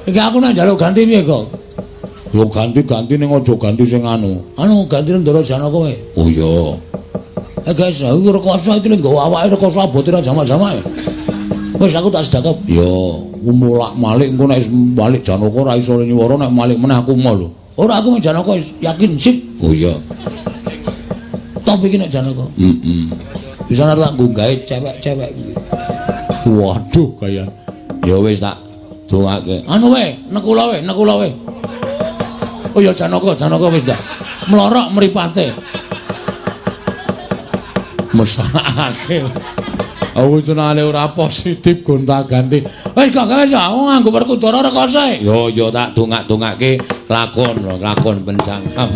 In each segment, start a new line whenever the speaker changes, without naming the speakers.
Iki aku nek njaluk ganti piye kok?
Yo ganti ning aja ganti sing anu.
Ganti Ndara Janaka kowe.
Oh iya.
Guys, aku rekoso iki lho nggawa awake rekoso abote ra jamak-jamak. Wis aku tak sedekap.
Yo, mulak-malik engko nek balik Janaka ora iso nyuwara nek malik meneh aku mau lho.
Ora aku mek Janaka yakin sip.
Oh iya.
Top iki nek Janaka. Bisa tak nggawe cewek-cewek.
Waduh kaya. Ya wis tak dongake.
Anu we, nekula we. Oh ya Janaka wis ndak. Mlorok mripate.
Mesake. Aku senane ora positif gonta-ganti. Wis kok wis aku nganggo Werkudara rekoso. Yo tak dongak-dongake lakon penjangkam.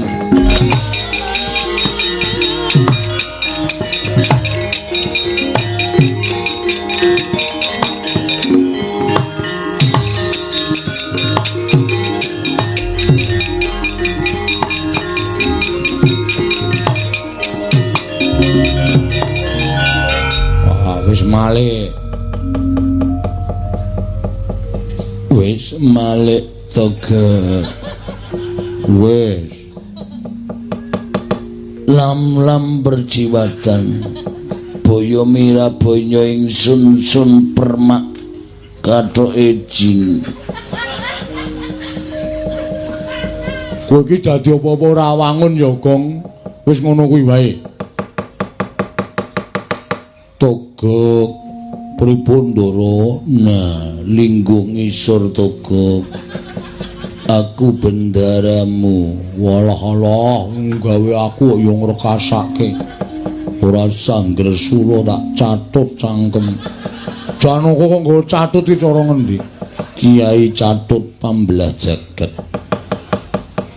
Wis malik toga wis lam berjiwatan boyo mira boyo ingsun sun permak kathoke jin. Kowe iki dadi apa-apa ora wangun ya, Gong. Wis ngono kuwi wae. Togok pripun Ndara? Nah, linggung ngisor Togok. Aku bendaramu. Walah gawe aku yo ngrekasake. Ora sangger sura tak catut cangkem. Janaka kok nggo catut iki cara ngendi? Kiai Catut Pambelah Jagat.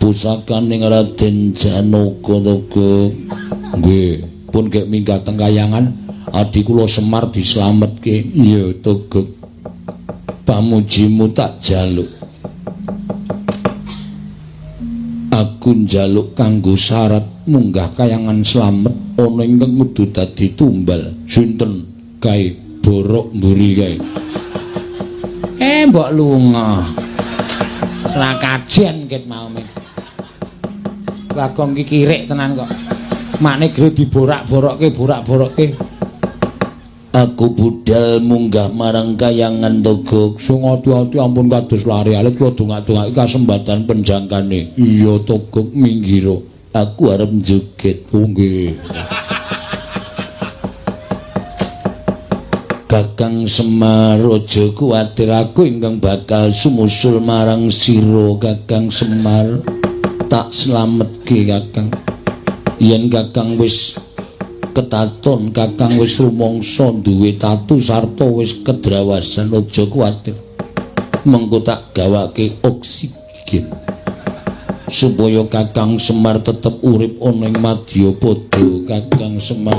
Pusakaning Raden Janaka Togok. Nggih, pun kek minggat teng kayangan. Adi kula Semar dislametke. Ya Togok. Pamujimu tak jaluk. Aku njaluk kanggo syarat munggah kayangan slamet ana ingkang kudu dadi tumbal. Sinten kae borok mburi kae. Mbok lunga. Selakajen ket mau men. Bagong iki kirik tenan kok. Makne gre diborak-borokke. Aku budal munggah marang kayangan Togok. Sing ati-ati ampun kados lari alit kula dongak-dongake kasembatan penjangkane. Iya Togok minggiro. Aku arep joget. Oh nggih. Kakang Semar aja kuwatir aku ingkang bakal sumusul marang sira Kakang Semar. Tak slametke Kakang. Yen Kakang wis ketaton, Kakang wis rumangsa duwe tatu sarta wis kedrawasan, aja kuwatir. Mengko tak gawake oksigen supaya Kakang Semar tetep urip ana ing Madyapada. Kakang Semar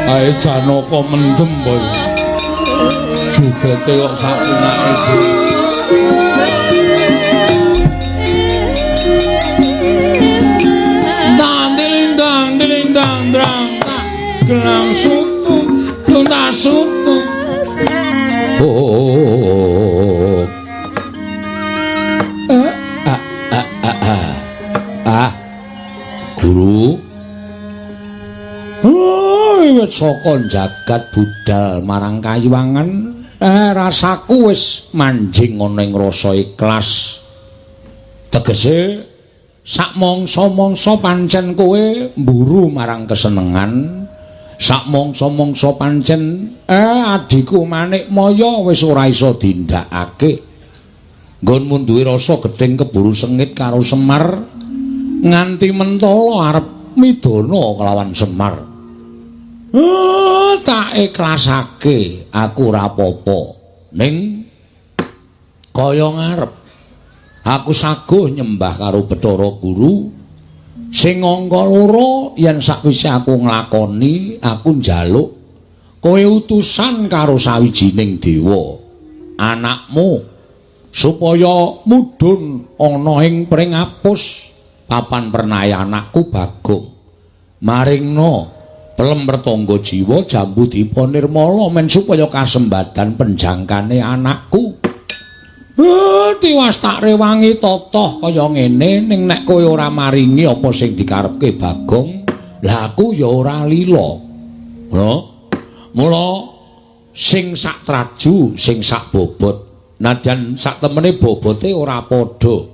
ae Janaka mendem boy. Jugete kok sapunake iki. Gelang suku, luntas suku. Guru. Wiwit saka jagat budal marang kayiwangan, rasaku wis manjing ana ing rasa ikhlas. Tegese sak mangsa-mangsa pancen kowe mburu marang kesenengan. sak mangsa-mangsa pancen adiku Manikmaya wis ora iso dindakake. Nggonmu duwe rasa gedeng keburu sengit karo Semar nganti mentala arep midana kelawan Semar. Tak ikhlasake aku ora apa-apa. Ning kaya ngarep aku saguh nyembah karo Bathara Guru sing angka loro yen sakwise aku nglakoni aku njaluk kowe utusan karo sawijining dewa anakmu supaya mudhun ana ing pringapus papan pernaya anakku Bagong maringna pelem pertangga jiwa jambu dipa nirmala men supaya kasembadan penjangkane anakku. Tiwas tak rewangi totoh kaya ngene ning nek kowe ora maringi apa sing dikarepke Bagong lah aku ya ora lila. Mula sing sak traju sing sak bobot nadyan sak temene bobote ora padha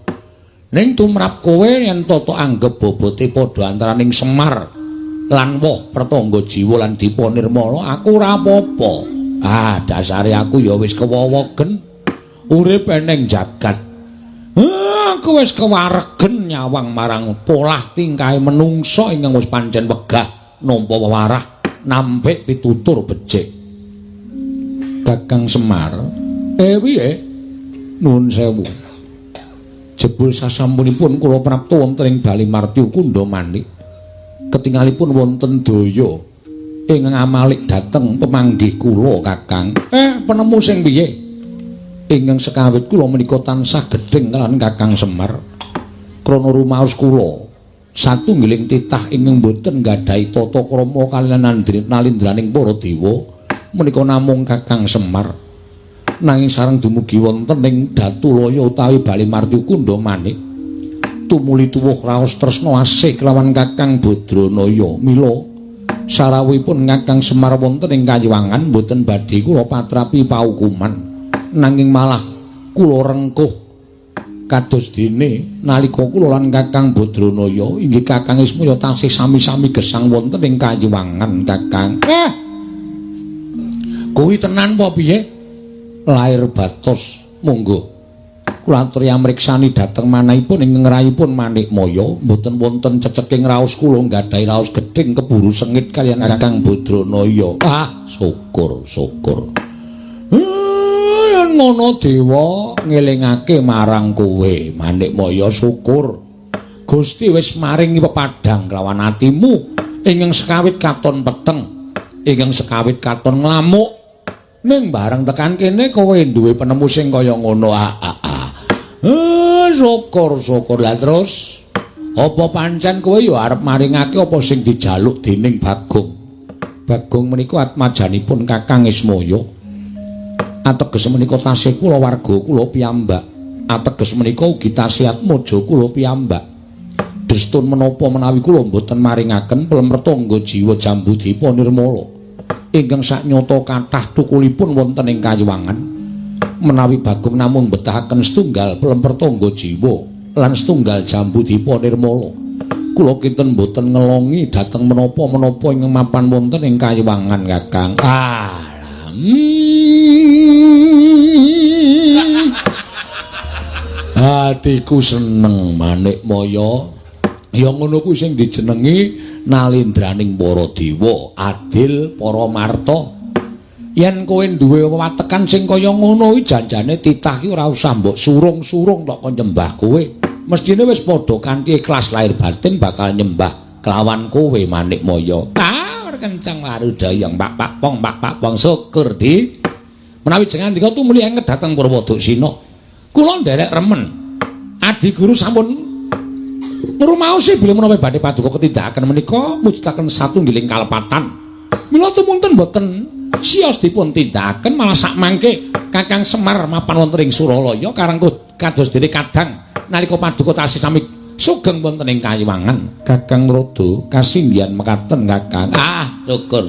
ning tumrap kowe yen toto anggap bobote padha antaraning Semar lan woh pertangga jiwa lan dipa nirmala aku ora apa-apa. Dasare aku ya wis kewowogen urip eneng jagat. Aku wis kewaregen nyawang marang polah tingkahe menungsa ingkang wis pancen wegah nampa wewarah nampik pitutur becik. Kakang Semar, piye? Nuwun sewu. Jebul sasampunipun kula prapta wonten ing Balimarti Kundamanik. Ketingalipun wonten daya ingkang amalik dhateng pemanggih kula Kakang. Penemu sing piye? Ingkang sekawit kula menika tansah gedheng kaliyan Kakang Semar. Krana rumaos kula satunggiling titah ingkang boten nggadhahi tata krama kaliyan nalindraning para dewa menika namung Kakang Semar. Nanging sareng dumugi wonten ing Datulaya utawi Balimarti Kundamanik tumuli tuwuh raos tresna asih kelawan Kakang Badranaya. Mila sarawuhipun Kakang Semar wonten ing Kayiwangan boten badhe kula patrapi paukuman. Nanging malah kula rengkuh kados dene nalika kula lan Kakang Badranaya inggih Kakang Ismaya tansih sami-sami gesang wonten ing Kayiwangan Kakang. Kuwi tenan apa piye? Lair batos monggo kula aturi amriksani dhateng manahipun ing ngrayipun Manikmaya mboten wonten ceceking raos kula nggadhahi raos gedhing keburu sengit kaliyan Kakang Badranaya. Syukur. Ngono dewa ngelingake marang kowe Manikmaya syukur Gusti wis maringi pepadhang kelawan atimu ingkang sekawit katon peteng ingkang sekawit katon nglamuk ning bareng tekan kene kowe duwe penemu sing kaya ngono. Syukur lah terus apa pancen kowe ya arep maringake apa sing dijaluk dening Bagong menika atmajanipun Kakang Ismaya. Ateges menika tasih kula warga kula piyambak. Ateges menika ugi tasih atmaja kula piyambak. Destun menapa menawi kula mboten maringaken pelemretangga jiwa jambu dipa nirmala ingkang saknyata kathah thukulipun wonten ing Kayiwangan menawi Bagong namung betahaken setunggal pelemretangga jiwa lan setunggal jambu dipa nirmala kula kinten mboten ngelongi dhateng menapa-menapa ingkang mapan wonten ing Kayiwangan Kakang. Atiku seneng Manikmaya. Ya ngono kuwi sing dijenengi nalindraning para dewa, adil para marta. Yen kowe duwe wewatekan sing kaya ngono kuwi janjane titah ki ora usah mbok surung-surung tok kon nyembah kowe. Mestine wis padha kanthi ikhlas lahir batin bakal nyembah kelawan kowe Manikmaya. Kencang warudaya pak pong syukur di menawi jenengan dika tumuli engket dhateng Purwodasina kula nderek remen adi guru sampun ngrumaosi bilih menawi badhe paduka ketindakaken menika mujudaken satunggiling kalepatan mila tumunten boten siyos dipun tindakaken malah sak mangke Kakang Semar mapan wonten ing Suralaya karengkuh kados dene kadang nalika paduka tasih sami sugeng wonten ing Kayiwangan. Kakang Rada kasinggihan mekaten Kakang. Syukur.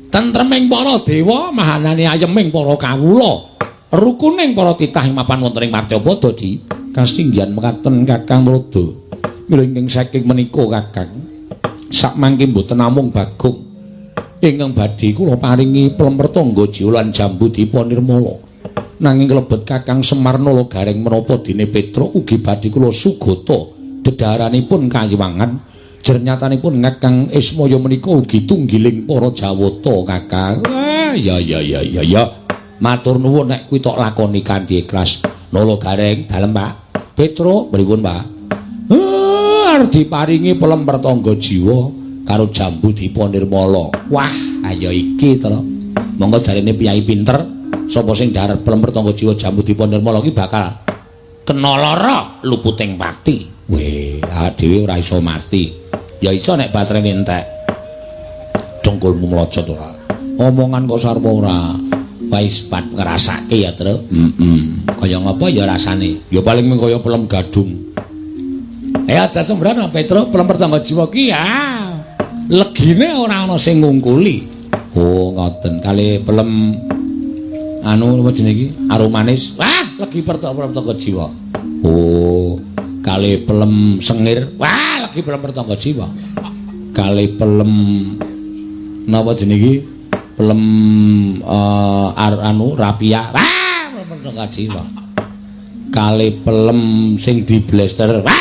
Tentreming para dewa, mahanane ayeming para kawula. Rukuning para titah mapan wonten ing Martyapada di kasinggihan mekaten Kakang Rada. Mila ing saking menika Kakang Sakmangke mboten namung Bagong ingkang badhe kula paringi plemertangga jiwa lan jambu dipa nirmala. Nanging klebet Kakang Semar Nalagareng menapa dene Petra ugi badhe kula sugata dedhaharanipun kayiwangan. Jernyatanipun Kakang Ismaya menika ugi tunggiling para Jawata Kakang. Ya. Matur nuwun nek kuwi tok lakoni kanthi ikhlas. Nalagareng dalem Pak. Petra pripun Pak? Arep diparingi plemertangga jiwa karo jambu dipa nirmala. Wah, ayo iki to. Monggo jarene piyai pinter, sapa sing dharet plemertangga jiwa jambu dipa nirmala iki bakal kena lara luputing pati. Weh, awak dhewe ora iso mati. Ya iso nek baterene entek. Dongkulmu mlocot ora. Omongan kok sarwa ora. Wis pat ngrasake ya, Tru. Kaya ngapa ya rasane? Ya paling mung kaya pelem gadung. Aja sembrono Petra plemertangga jiwa ki ya. Legine ora ana sing ngungkuli. Oh, ngoten. Kali pelem anu apa jenenge iki? Aromanis. Wah, legi plemertangga jiwa. Oh, kali pelem sengir. Wah, legi plemertangga jiwa. Kali pelem napa jenenge iki? Pelem anu rapia. Wah, plemertangga jiwa. Kali pelem sing di blaster. Wah,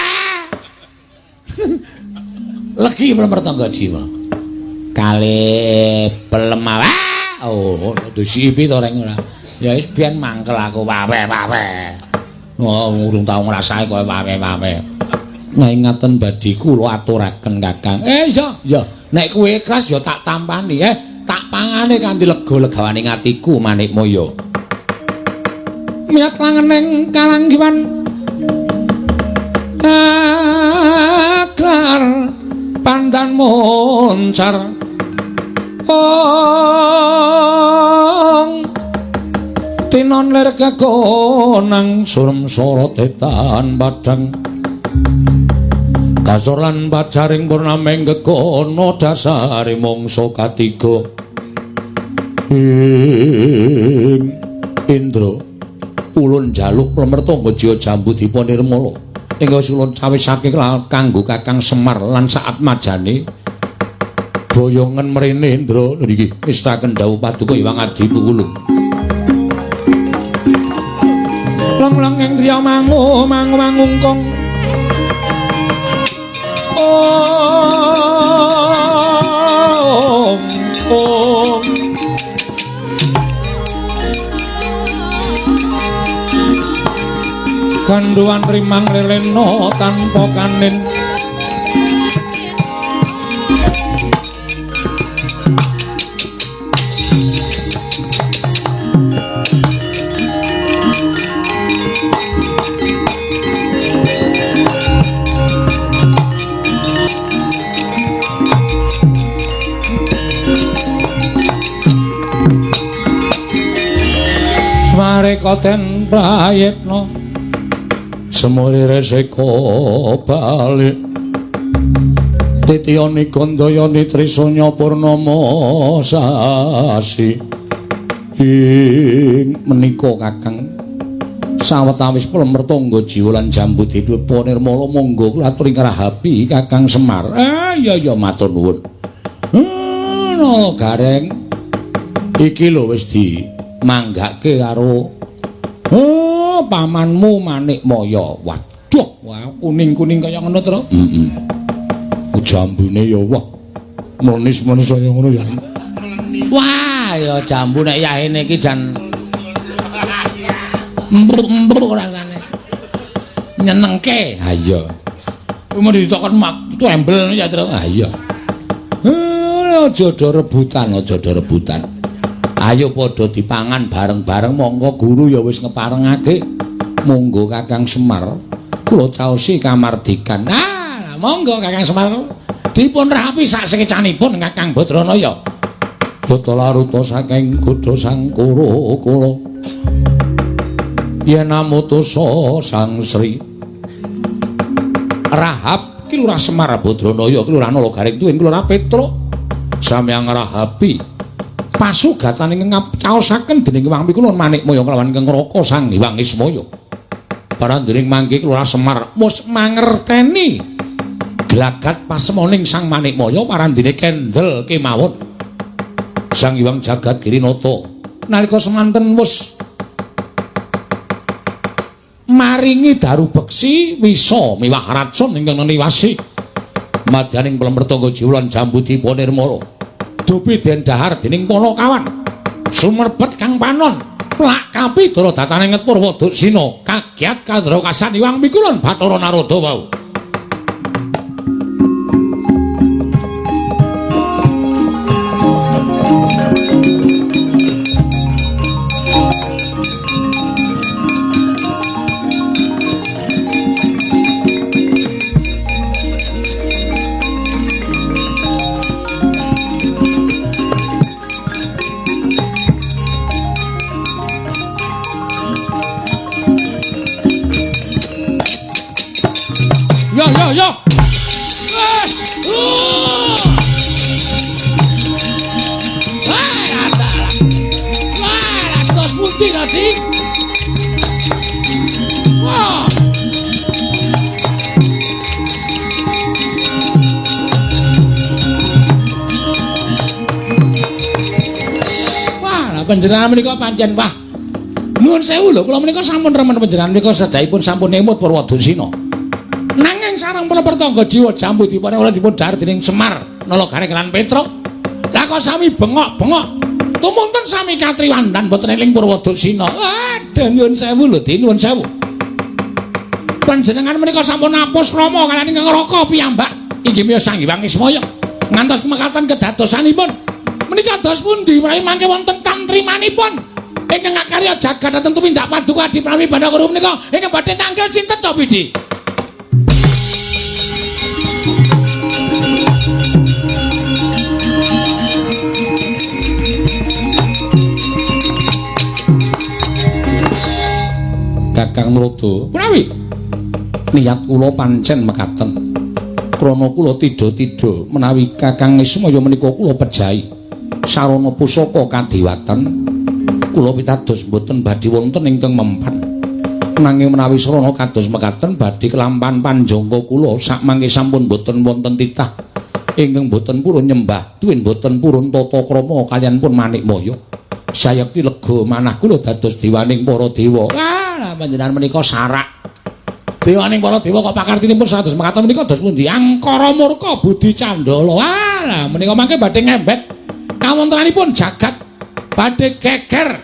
legi plemertangga jiwa. Kali pelem oh disipi to reng ora. Ya wis biyen mangkel aku wawe. Oh urung tau ngrasake koyo wawe. Nah ngaten badhe kula aturaken Kakang. Ya. Nek kowe ikhlas ya tak tampani. Tak pangane kanthi lega-legawane atiku Manik Maya. Miyat langeneng kalanggiwan. Aklar pandan moncar tinon ler kakonang surem sorotetan badang kasor lan bacaring purnameng kekono dasari mongso katiga Indra ulun jaluk plemertangga jiwa jambu dipa nirmala ingga sulun cawisake kanggo Kakang Semar lan saat majane boyongan mrene Indra niki istaken dawuh paduka Hyang Adi Pukulung lang-lang ing driya mangungkong ganduan rimang leleno tanpa kanin Smarekaten prayitna semuri resiko balik titiyani gandayani trisanya purnama sasi ing menika Kakang sawetawis plemertangga jiwa lan jambu dipa nirmala monggo kula aturi ngarahapi Kakang Semar. Ya matur nuwun. Nalagareng iki lho wis dimanggake karo pamanmu Manik Maya. Waduh, wah kuning-kuning kaya ngono, Tru. Jambune ya wah. Manis-manis kaya ngono ya. Wah, ya jambu nek yahene iki jan embruk rasane. Nyenengke. Ha iya. Umur ditokon mak embel ya, Tru. Ha iya. Aja do rebutan. Ayo padha dipangan bareng-bareng monggo guru ya wis ngeparengake. Monggo Kakang Semar kula caosi kamardikan. Monggo Kakang Semar dipun rapi sak sekecanipun Kakang Badranaya. Bata laruta saking Gudha Sangkara kula. Yen amutusa Sang Sri Rahab ki Lurah Semar Badranaya ki Lurah Nalagareng tuwin Lurah Petra samyang rahapi pasugatan ingkang caosaken dening Hyang Pikulun Manik Maya kelawan Kang Raka Sang Hyang Ismaya. Barang dening mangke Lurah Semar mus mangerteni glagat pasemoning Sang Manikmaya parandene kendel kemawon. Sang Hyang Jagat Girinata nalika semanten wis maringi daru beksi wisa miwah racun ingkang niwasi madyaning Pelemertangga Jiwa lan Jambudipun Nirmala dupi den dahar dening para kawan sumerbet Kang Panon plak kapidara dataning Purwadasina kagiat kadra kasan Hyang Mikulun Bathara Narada wau. Yo. Terus putih tadi. Wah. Wah, panjenengan menika pancen wah. Nuwun sewu lho, kula menika sampun remen panjenengan menika sedahipun sampun emut Purwadasina. Nanging sareng Pelemertangga Jiwa Jambudipun ora dipun dhahar dening Semar Nalagaring lan Petruk. Lah kok sami bengok-bengok. Tumunten sami katriwandan boten eling Purwadasina. Aduh nyuwun sewu lho, nuwun sewu. Panjenengan menika sampun napus krama kaliyan ingkang Raka piyambak. Inggih miyos Sang Hyang Ismaya. Ngantos mekaten kedadosanipun. Menika dos pundi menawi mangke wonten tantrimanipun? Ingkang ngakarya jagat dhateng tumindak paduka Adi Prawi Bandakara menika ingkang badhe nanggil sinten to Pidi? Kakang Narada, prawi niat kula pancen mekaten. Krana kula tidha-tidha menawi Kakang Ismaya menika kula pejahi sarana pusaka kadewatan, kula pitados boten badhe wonten ingkang mempan. Nanging menawi sarana kados mekaten badhe kelampahan panjangga kula sakmangke sampun boten wonten titah ingkang boten purun nyembah, tuwin boten purun tata krama kaliyan pun Manikmaya. Sayekti lega manah kula dados dewaning para dewa. Panjenengan menika sarak dewaning para dewa kok pakartinipun sados mekaten menika dos pundi? Angkara murka budi candala. Lah menika mangke badhe ngembet kawontenanipun jagat badhe geger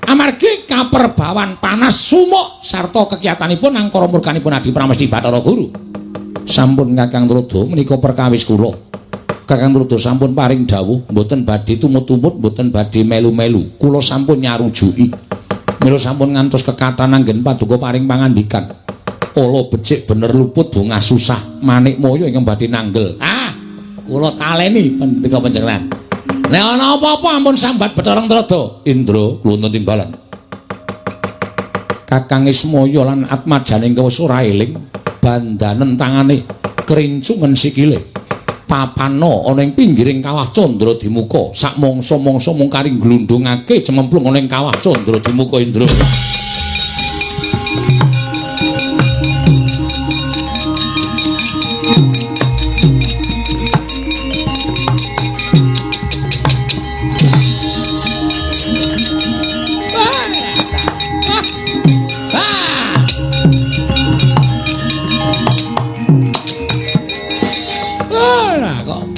amargi kaperbawan panas sumuk sarta kekiyatanipun angkara murkanipun Adi Pramesti Bathara Guru. Sampun Kakang Narada menika perkawis kula. Kakang Narada sampun paring dawuh mboten badhe tumut-tumut, mboten badhe melu-melu. Kula sampun nyarujuki. Mila sampun ngantos kekathah anggen paduka paring pangandikan. Ala becik bener luput bungah susah Manikmaya ingkang badhe nanggel. Kula taleni pendika panjenengan. Nek ana apa-apa ampun sambat Bathara Narada. Indra kula wonten timbalan. Kakang Ismaya lan atmajaning wis ora eling, bandanen tangane, kerincungen sikile. Papana ana ing pinggiring kawah Candra Dimuka, sak mangsa-mangsa mung karing glundungake cememplung ana ing kawah Candra Dimuka Indra.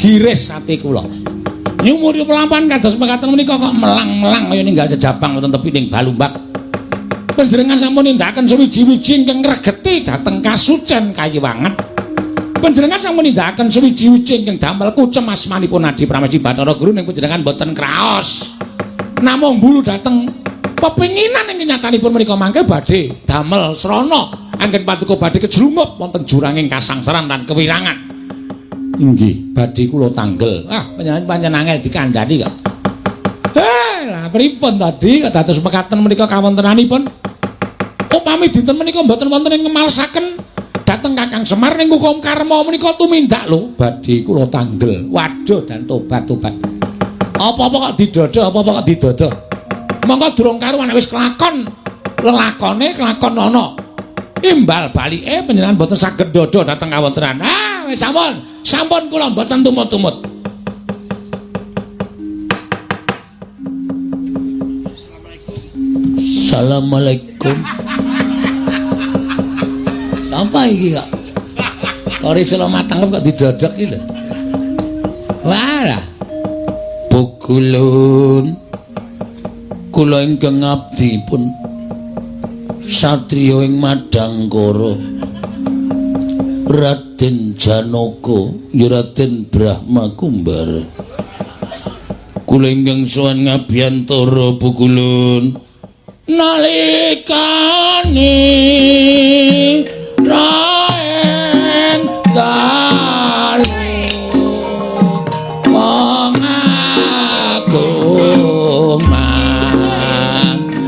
Giris ati kula. Nyumuri pelampahan kados mekaten menika kok melang-melang kaya ninggal jejabang wonten tepining Balumbak. Panjenengan sampun nindakaken suwiji-wiji ingkang ngregeti dhateng kasucen kayiwangan. Panjenengan sampun nindakaken suwiji-wiji ingkang damel kucem asmanipun Adi Pramesti Bathara Guru ning panjenengan boten kraos. Namung mbulu dhateng pepinginan ingkang nyatanipun menika mangke badhe damel srana anggen paduka badhe kejlungup wonten juranging kasangsaran lan kewirangan. Inggih, badhe kula tanggel. Panjenengan angel dikandhani kok. Lah pripun tadi dados mekaten menika kawontenanipun? Upami dinten menika mboten wonten ing ngemalsaken dhateng Kakang Semar ning hukum karma menika tumindak lho, badhe kula tanggel. Waduh dan tobat-tobat. Apa-apa kok didodo, apa-apa kok didodo. Monggo durung karuan wis kelakon. Lelakone kelakon ana. imbal balike panjenengan boten saged dodo dhateng kawontenan. Wis sampun kula boten tumut-tumut.
Assalamualaikum. Sampai iki kok. Kori selo mateng kok didodok iki lho. Walah. Pukulun. Kula ingkang abdi pun satriya ing Madangkara. Raden Janaka, ya Raden Brahma Kumbara. Kula ingkang sowan ngabiyantara Pukulun. Nalikane raeng dalu wong agung mangsanya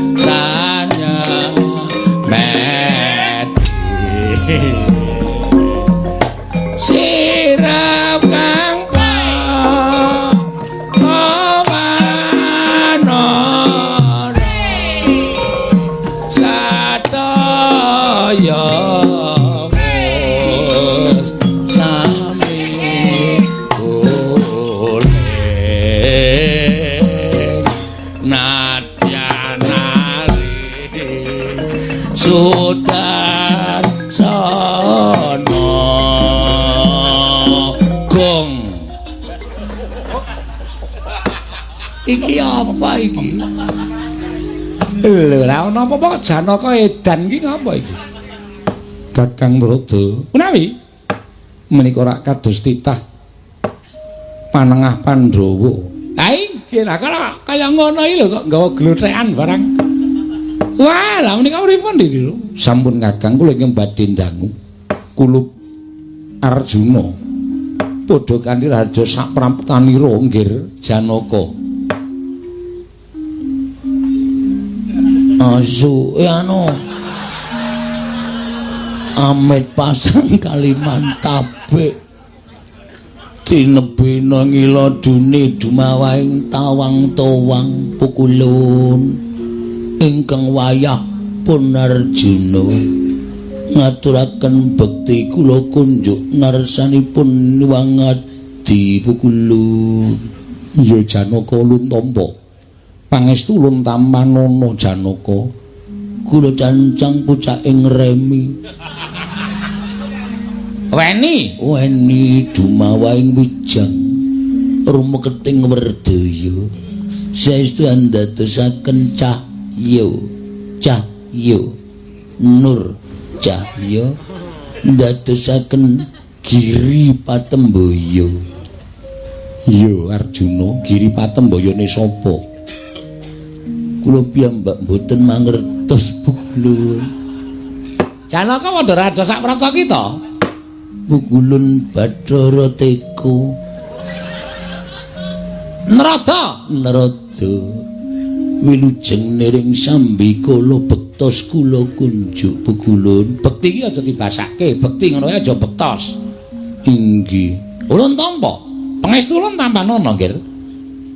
mati sirap kang Sutar sono gong. Iki apa iki?
Lho, ora ana apa-apa Janaka edan iki ngapa iki? Kakang Brada. Menawi menika rak kados titah panengah Pandhawa.
Ha iki kaya ngono iki lho kok nggawa glotrekan barang. Wah, lah menika pripun iki lho?
Sampun Kakang kula ingkang badhe ndangu. Kulup Arjuna padha kanthi raja sapraptanira nggih Janaka.
Asu anu Amit pasang Kalimantabe tinebena ngilodune dumawaing tawang-tawang Pukulun ingkang wayah pun Arjuna ngaturaken bekti kula kunjuk narsanipun wangadi Pukulun.
Ya Janaka luntampa pangestu luntamanono Janaka
kula cancang pucaking remi weni dumawaing wijang rumeketing werdaya saestu andadosaken cahya nur cahya ndadosaken Giri Patembaya.
Ya Arjuna, Giri Patembayane sapa?
Kula piyambak mboten mangertos Pukulun.
Janaka padha raja saprapta kita.
Pukulun Bathara Teka.
Narada
wilujeng niring sambikala bektos kula kunjuk Pukulun.
Bekti iki aja dibasake, bekti ngono ae aja bektos.
Inggih.
Ulun tampa. Pangestu ulun tampanana, Nggih.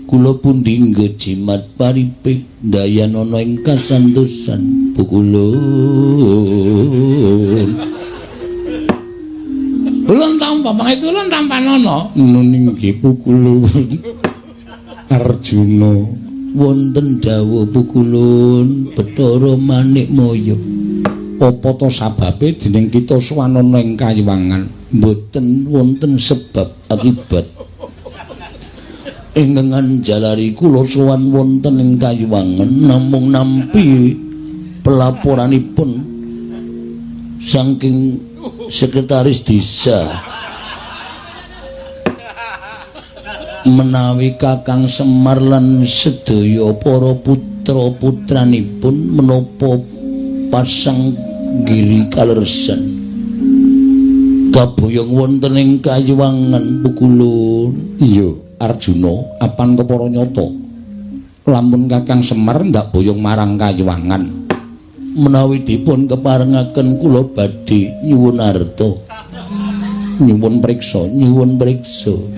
Kula pundi jimat paripe dayanana ing kasantosan Pukulun.
Ulun tampa, pangestu ulun tampanana.
Nggih Pukulun.
Arjuna
wonten dawuh Pukulun Bathara Manikmaya.
Apa to sababe dening kita suwanana ing kayiwangan?
Mboten wonten sebab akibat. Ingkang jalari kula sowan wonten ing kayiwangan namung nampi pelaporanipun saking sekretaris desa. Menawi Kakang Semar lan sedaya para putra-putranipun menapa pasang Giri kalersan kaboyong wonten ing kayiwangan Pukulun.
Iya Arjuna, apan kepara nyata lamun Kakang Semar ndak boyong marang kayiwangan
menawi dipun keparengaken kula badhe nyuwun arta
nyuwun priksa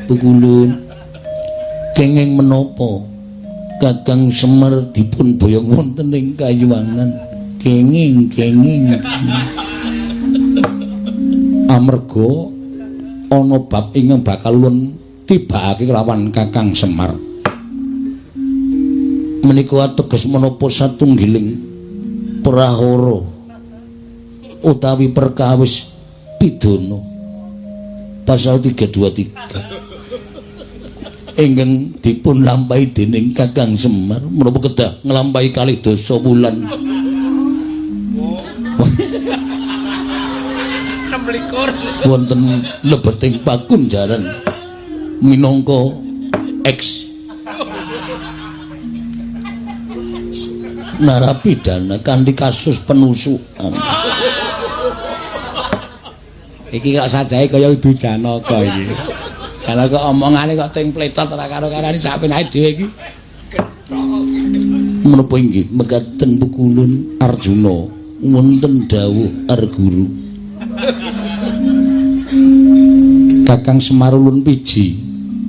Pukulun. Kenging menapa Kakang Semar dipun boyong wonten ing kayiwangan? Kenging
Amarga ana bab ingkang bakal ulun tibakake kelawan Kakang Semar. Menika ateges menapa satunggiling prahara utawi perkawis pidana pasal 323 ingkang dipun lampahi dening Kakang Semar menapa kedah nglampahi kalih dasa wulan 26 wonten lebeting Pakunjaran minangka eks narapidana kanthi kasus penusukan. Iki kok sajae kaya udu Janaka iki. Janaka omongane kok ting pletot ora karo-karane sak penake dhewe iki. Menapa inggih mekaten pukulun Arjuna wonten dawuh Arguru. Kakang Semar ulun piji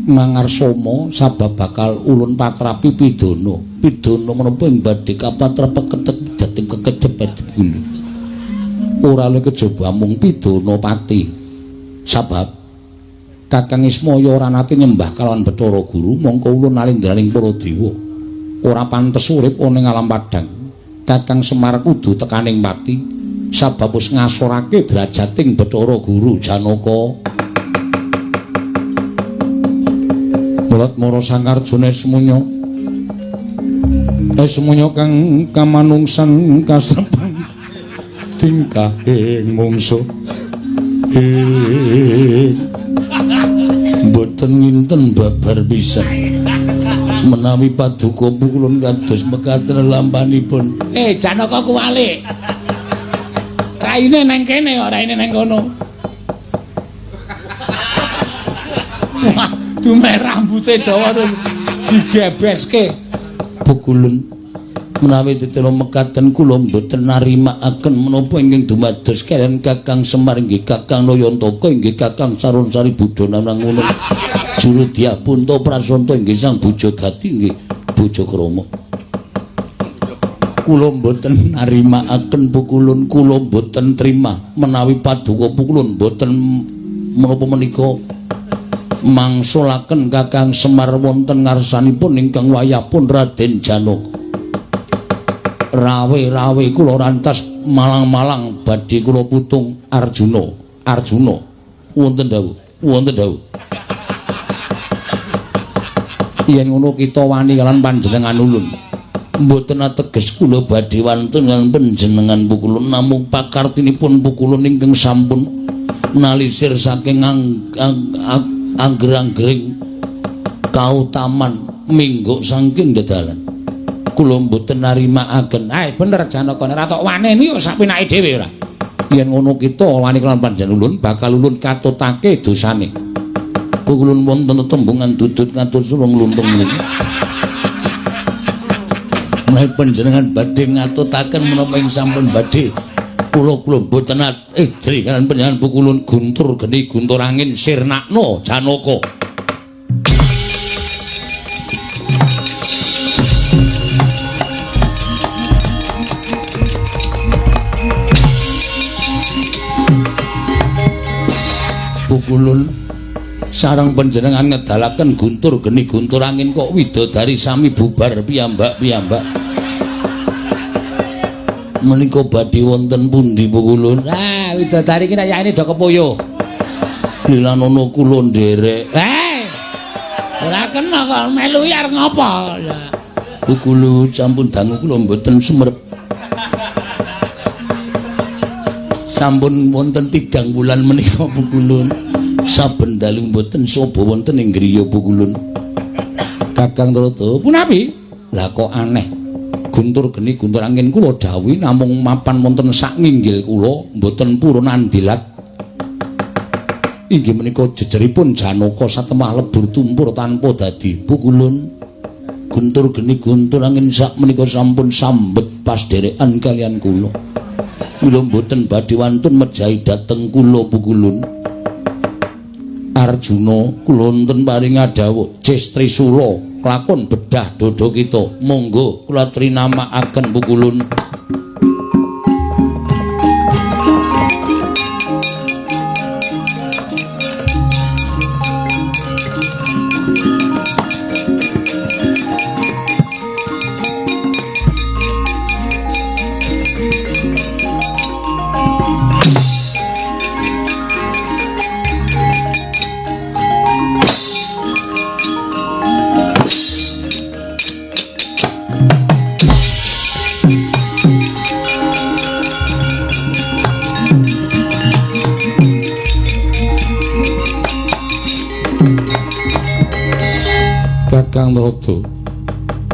mangarsama sabab bakal ulun patrapi pidana. Pidana menapa ing badhe kapatrapek ketek dhateng kekecepet kula. Ora luwih kejaba mung pidana pati. Sabab Kakang Ismaya ora nate nyembah kalawan Bathara Guru, mongko ulun nalindraning para dewa. Ora pantes urip ana ing alam padhang. Kakang Semar kudu tekaning pati sabab wis ngasorake derajating Bathara Guru Janaka. Mulat mara Sangkarjana semunya kang kamanungsan kasrepan tingkah ing mungsuh boten nginten babar pisan menawi paduka pukulun kados mekaten lampanipun Janaka kuwalik raine nang kene ora raine nang kono. Wah dumeh rambute dawa digebeske pukulun menawi ditelo mekaten kula mboten narimakaken menapa ingkang dumados kaliyan Kakang Semar inggih Kakang Nayantaka inggih Kakang Sarunsari Budana nangono juru Dyah Punta Prasanta inggih Sang Bojogati inggih Bojokrama. Kula mboten narimakaken pukulun, kula mboten trima menawi paduka pukulun mboten menapa menika mangsulaken Kakang Semar wonten ngarsanipun ingkang wayahipun Raden Janaka. Rawe-rawe kula rantas malang-malang badhe kula putung Arjuna. Wonten dawuh. Yen ngono kita wani kalian panjenengan ulun. Mboten ateges kula badhe wantun lan panjenengan pukulun namung pakartinipun pukulun ingkang sampun nalisir saking angger-anggering kautaman mingguk saking dedalan. Kula mboten narimakaken. Bener Janaka nek tok wane niku sak pinake dhewe ora. Yen ngono kita wani kelawan panjenengan ulun bakal ulun katutake dosane. Pukulun wonten tembungan dudut ngatur sulung luntung niki. Menawi panjenengan badhe ngatutaken menapa ing sampun badhe kula mboten idri kan panjenengan pukulun guntur geni guntur angin sirnakna Janaka. Pukulun sareng panjenengan ngedalaken guntur geni guntur angin kok widodari sami bubar piyambak-piyambak. Menika badhe wonten pundi pukulun? Widodari ki nek yaene do kepuyuh. Lilanono kula nderek. Ora kena kok melu yar ngopo? Pukulun sampun dangu kula mboten sumerep. Sampun wonten 3 wulan menika pukulun. Saben dalu mboten sapa wonten ing griya pukulun. Kakang Trata, punapi? Lah kok aneh. Guntur geni guntur angin kula dawuhi namung mapan wonten sak nginggil kula mboten purun andilat. Inggih menika jejeripun Janaka satemah lebur tumpur tanpa dadi. Pukulun guntur geni guntur angin sak menika sampun sambet pas derekan kalian kula. Mila mboten badhe wantun mejahi dhateng kula pukulun. Arjuna kula wonten paring adawuh Cis Trisula kelakon bedah dodo kita. Monggo kula trinamakaken pukulun.
Kakang Rada.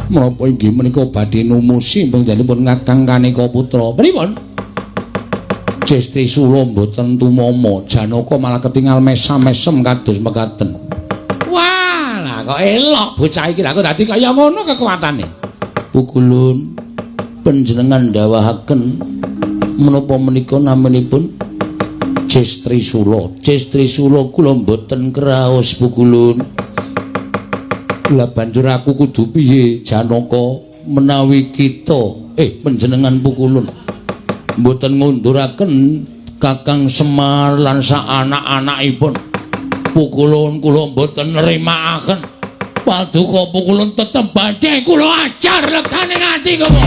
Menapa inggih menika badhe numusi panjenenganipun Kakang Kanika putra. Pripun? Jestri Sula mboten tumama, Janaka malah ketingal mesam-mesem kados mekaten. Wah, lah kok elok bocah iki lha kok dadi kaya ngono kekuatane.
Pukulun panjenengan dawuhaken menapa menika namanipun Jestri Sula. Jestri Sula kula mboten kraos Pukulun.
Lah banjur aku kudu piye Janaka
menawi kita panjenengan Pukulun mboten ngunduraken Kakang Semar lan sak anak-anakipun. Pukulun kula mboten nrimakaken. Paduka Pukulun tetep badhe kula ajar legane ati kula.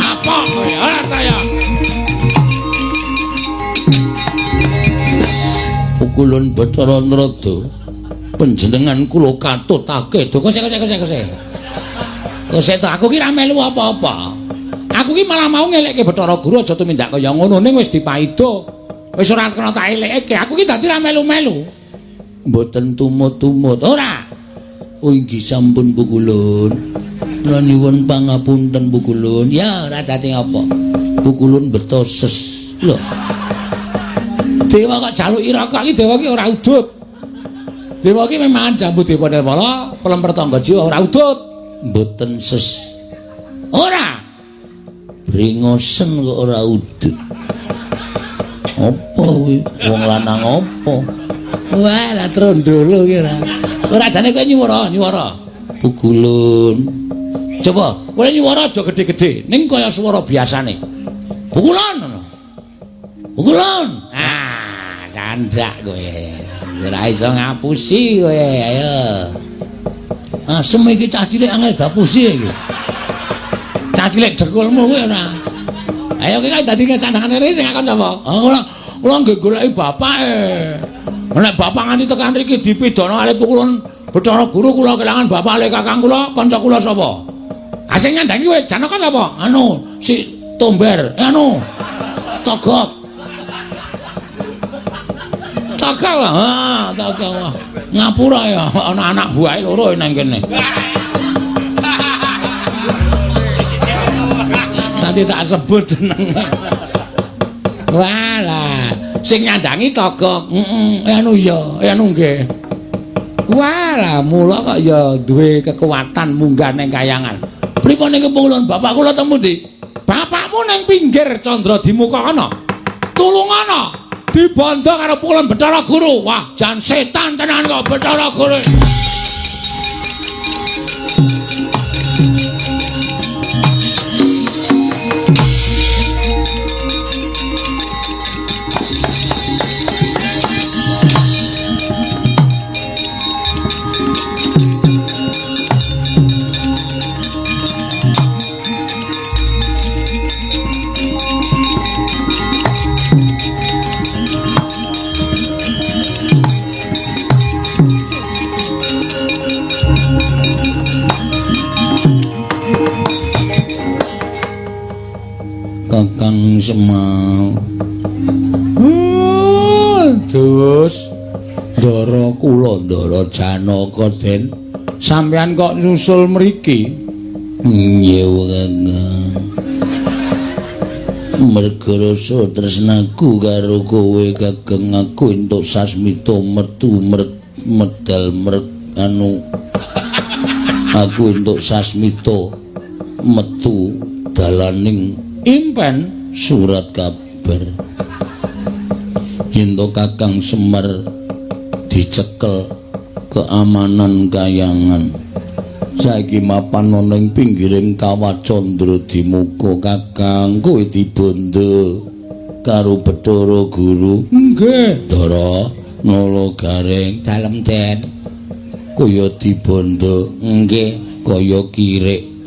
Apa kowe ora kaya?
Pukulun Bathara Narada panjenengan kula katutake
Kose. Kose to aku ki ra melu apa-apa. Aku ki malah mau ngelekke Bathara Guru aja tumindak kaya ngono ning wis dipaido. Wis ora kena tak elekake. Aku ki dadi ra melu-melu.
Mboten tumut-tumut.
Ora.
Oh inggih sampun Pukulun. Kula nyuwun pangapunten Pukulun.
Ya ora dadi apa.
Pukulun betoses. Lho.
Dewa kok jaluki rokok iki dewa ki ora udut. Dewa ki memang jambu dewa Dewala, pelemper tangga jiwa ora udut.
Mboten ses.
Ora.
Bringosen kok ora udut. Apa kuwi? Wong lanang apa?
Wah, lah trondolo ki ora. Ora jane kowe nyuwara.
Pukulun.
Coba, kowe nyuwara aja gede-gede, ning kaya swara biasane. Pukulun. Pukulun. Ah, candak kowe. Ora iso ngapusi kowe, ayo.
Asem iki cah cilik angel dapusi iki.
Cah cilik dekulmu kowe ora. Ayo kowe dadi kesandangane rene sing akon sapa?
Kula nggih goleki bapake.
Nek bapak nganti tekan mriki dipidana kali Pukulun Bathara Guru kula kelangan bapak le kakang kula, kanca kula sapa? Asing nyandangi kowe Janaka sapa?
Si Tomber, Togok.
Togok. Togok. Ngapura ya, ana anak buahe loro nang kene. Nanti tak sebut jeneng. Walah, sing nyandangi Togok. Nggih. Walah, mula kok ya duwe kekuatan munggah ning kayangan. Pripun ning Pukulun bapak kula teng pundi? Bapakmu ning pinggir Candra Dimuka kana. Tulungana dibondo karo Pukulun Bathara Guru. Wah, jan setan tenan kok Bathara Guru.
Kakang Semar.
Dus ndara kula ndara Janaka Den. Sampeyan kok nyusul mriki?
Nggih, Kakang. Merga rasa tresnaku karo kowe Kakang, aku entuk sasmita metu medal aku entuk sasmita metu dalaning
Impen
surat kabar yen Kakang Semar dicekel keamanan kayangan saiki mapan ana ing pinggiring kawat Candra Dimuka. Kakang kowe dibondo karo Bathara Guru.
Nggih.
Ndara Nala Gareng
Dalem Den.
kaya dibondo. Nggih, kaya kirik.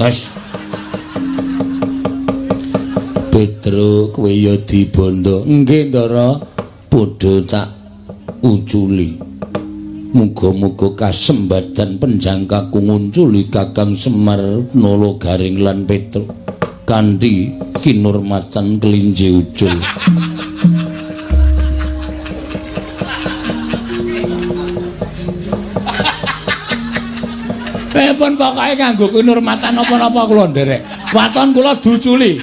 Petro kowe ya dibondo.
Nggih, Ndara.
Padha tak uculi. Muga-muga kasembadan penjangkaku ngunculi Kakang Semar, Nala Gareng lan Petro kanthi kinurmatan kelinci ucul.
pun pokoke kanggo kinurmatan napa-napa kula nderek. Waton kula duculi.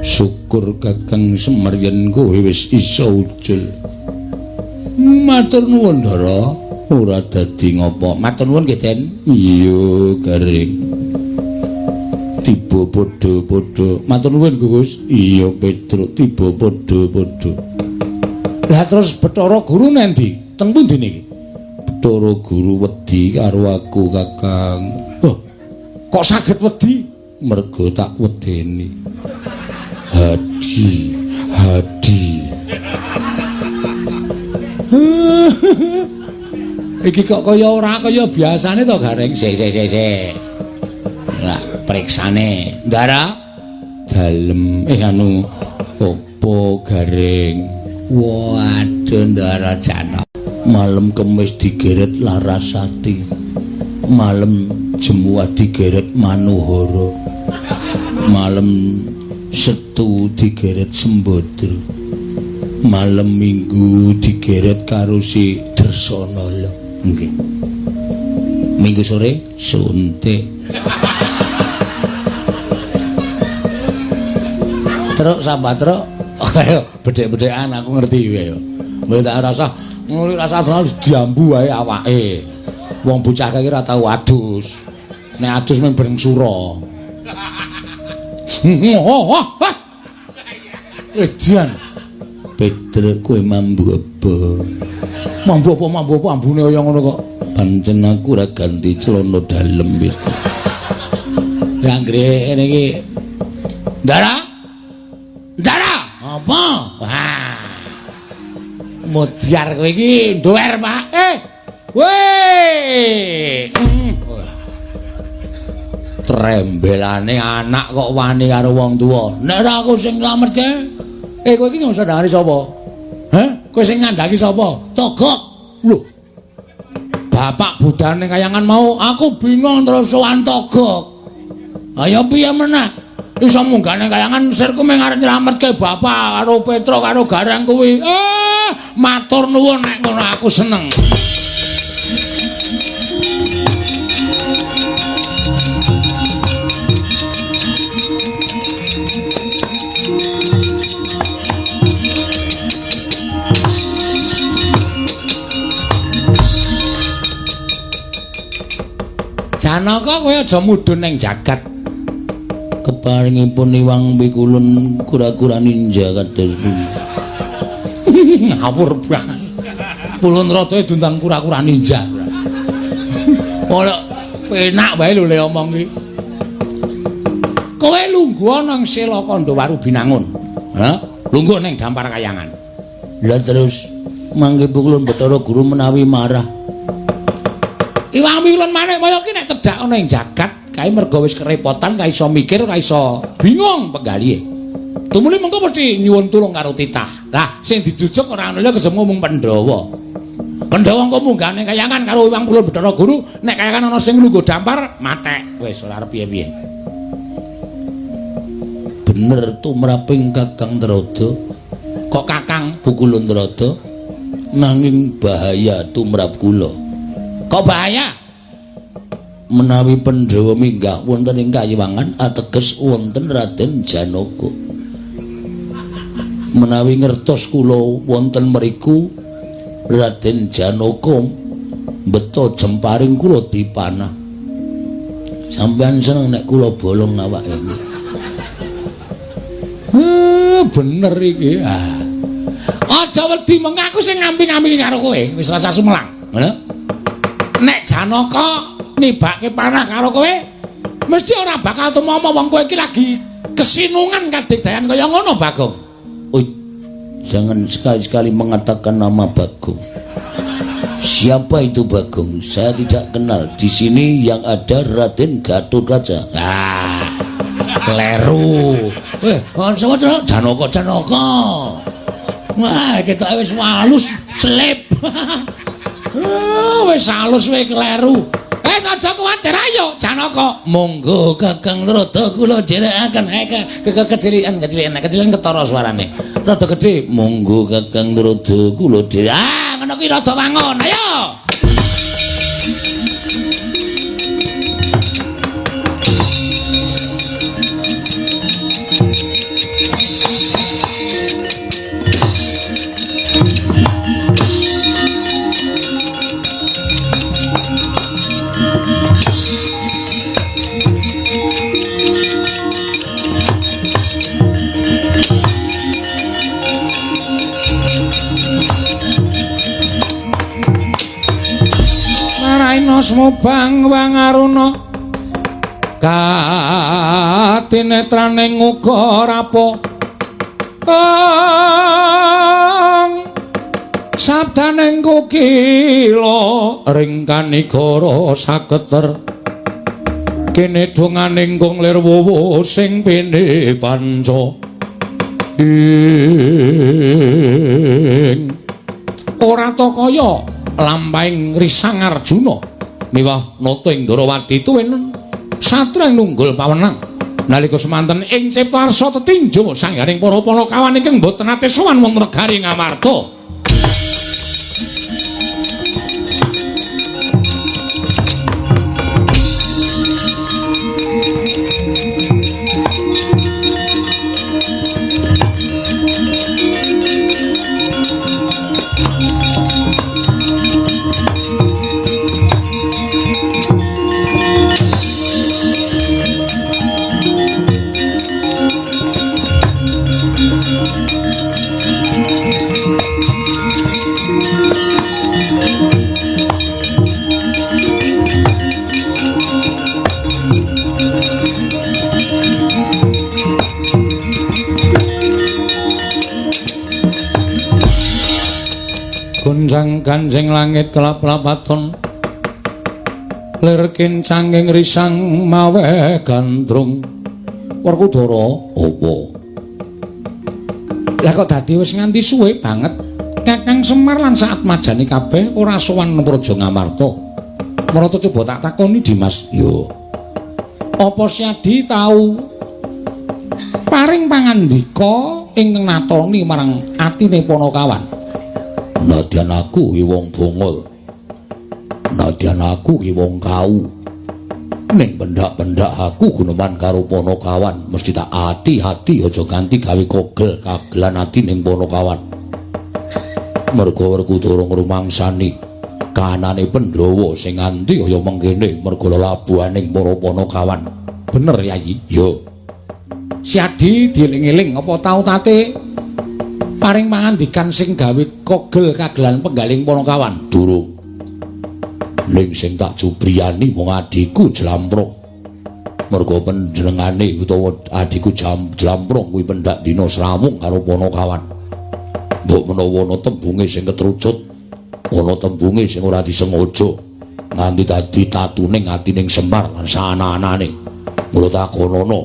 Syukur Kakang Semar yen kowe wis iso ucul. Matur nuwun Ndara, ora dadi ngopo. Matur nuwun nggih Den. Iya, Garing. Tiba padha-padha. Matur nuwun Gus. Iya, Petruk tiba padha-padha. Lah terus Bathara Guru nendi? Teng pundi niki? Bathara Guru wedi karo aku, Kakang.
Loh, kok saged wedi?
Mergo tak wedeni. Hadi.
Iki kok kaya ora kaya biasane to, Garing. Sik. Lah, periksane. Ndara
Dalem anu opo Garing?
Waduh, Ndara Jana.
Malem Kemis digeret Larasati. Malem Jemuah digeret Manuhara. Malem Setu digeret Sembadra. Malem Minggu digeret karo si Dersanala. Nggih. Minggu sore suntik.
Truk sapa truk? Kaya bedhek-bedhekan aku ngerti wae ya. Mbok tak rasa ngono rasa diambu wae awake. Wong bocah iki ora tau adus. Nek adus mung bareng sura. Edan.
Petruk kowe mambu apa?
Mambu apa ambune kaya ngono kok.
Pancen aku ora ganti celana dalem iki.
Lah nggih niki. Ndara? Apa? Wah. Mudyar kowe iki nduwer, Pak. Weh. Trembelane anak kok wani karo wong tuwa. Nek ora aku sing nglametke. Kowe iki ngusandani sapa? Hah? Kowe sing ngandhaki sapa? Togok. Lho. Bapak budane kayangan mau aku bingung terus sowan Togok. Ayo piye meneh? Iso munggane kayangan sirku mung arep nyelametke bapak karo Petro karo Garang kuwi. Matur nuwun nek ngono aku seneng. Janaka kowe aja mudhun ning jagat.
Keparingipun Iwang Pikulun kura-kura ninja kados pundi.
Ngawur banget. Pulun rada dundang kura-kura ninja. Ora penak wae lho le omong iki. Kowe lungguh nang Sela Kandawaru Binangun. Hah? Lungguh ning Dampar Kayangan.
Lah terus mangke Pikulun Bathara Guru menawi marah.
Iwang Pikulun maneh kaya ki nek cedhak ana ing jagat kae mergo wis kerepotan, ka iso mikir, ka iso bingung penggalihe. Tumuli mengko mesti nyuwun tulung karo titah. Lah sing dijujuk ora ana liya kejemu mung Pandhawa. Pandhawa engko munggane kayangan karo Iwang Pikulun Bathara Guru, nek kayangan ana sing lungguh dampar, matek. Wis ora arep piye-piye.
Bener tumraping Kakang Trada.
Kok Kakang
Pikulun Trada nanging bahaya tumrap kula.
Kok bahaya?
Menawi Pandhawa minggah wonten ing Kayiwangan ateges wonten Raden Janaka. Menawi ngertos kula wonten mriku Raden Janaka beto jemparing kula dipanah. Sampeyan seneng nek kula bolong awake.
Bener iki. Aja wedi mengko aku sing ngampi-ngampi karo kowe, wis rasa sumelang. Ngono. Nek Janaka nibake panah karo kowe mesti ora bakal tumomo wong kowe iki lagi kesinungan kadigdayan kaya ngono, Bagong.
Oh, jangan sekali-sekali mengatakan nama Bagong. Siapa itu Bagong? Saya tidak kenal. Di sini yang ada Raden Gatotkaca.
Kleru. Sapa Janaka. Wah, ketoke wis walus slip. Wis halus wae kleru. Aja kuwatir ayo Janaka. Monggo Kakang rada kula dherekaken kecilian ketara suarane. Rada gedhe. Monggo Kakang rada kula dherek. Ngono kuwi rada wangun. Ayo. Smobang wangaruna katinetraning uga rapo sabdaning kukila ringkanigara saketer kene donganing kong lir wuwu sing pene panca ora ta kaya lampahing risang Arjuna miwah nata ing Ndarawati tuwin satria nunggul pawenang nalika semanten ing Ciptawarsa tetinjo sanggaring para Panakawan ingkang boten nate sowan wonten negari Ngamarta. Gunjang ganjing langit kelap-lapaton lir kincanging risang mawe gandrung Werkudara apa lah kok dadi wis nganti suwe banget Kakang Semar lan saat majani kabeh ora sowan Praja Ngamarta marata coba tak takoni Dimas yo apa Siadi tau paring pangandika ing natoni marang atine Panakawan nadyan aku ki wong bongol nadyan aku ki wong kau ning pendak-pendak aku guneman karo Panakawan mesti tak ati-ati aja ganti gawe kogel kagelan ati ning Panakawan merga Werkudara ngrumangsani kahanane Pandhawa sing nganti kaya mengkene merga lelabuhaning para Panakawan bener Yayi yo Siadi dieling-eling apa tau tate paring pangandikan sing gawe kogel kagelan penggaling Panakawan durung ning sing tak jubriyani mung adhiku Jlamprong merga panjenengane utawa adhiku Jlamprong kuwi pendak dina Srawung karo Panakawan mbok menawa ana tembunge sing ketrucut ana tembunge sing ora disengaja nganti dadi tatuning atining Semar lan saana-anane mula takonono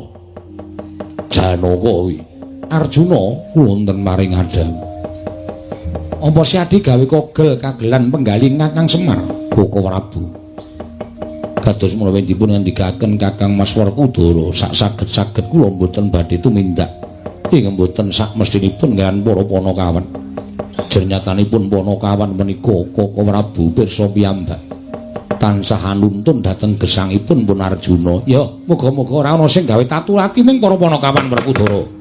Janaka kuwi Arjuna wonten maring adhamu. Apa Siadi gawe kogel kagelan penggaling Kakang Semar, Koko Prabu. Kados menawi dipun ngandikaken Kakang Mas Werkudara sak saged-saged kula mboten badhe tumindak. Ing mboten sak mestinipun kaliyan para Panakawan. Jernyatanipun Panakawan menika Koko Prabu pirsa piyambak. Tansah anuntun dhateng gesangipun pun Arjuna. Ya, muga-muga ora ana sing gawe tatu ati ning para Panakawan Werkudara.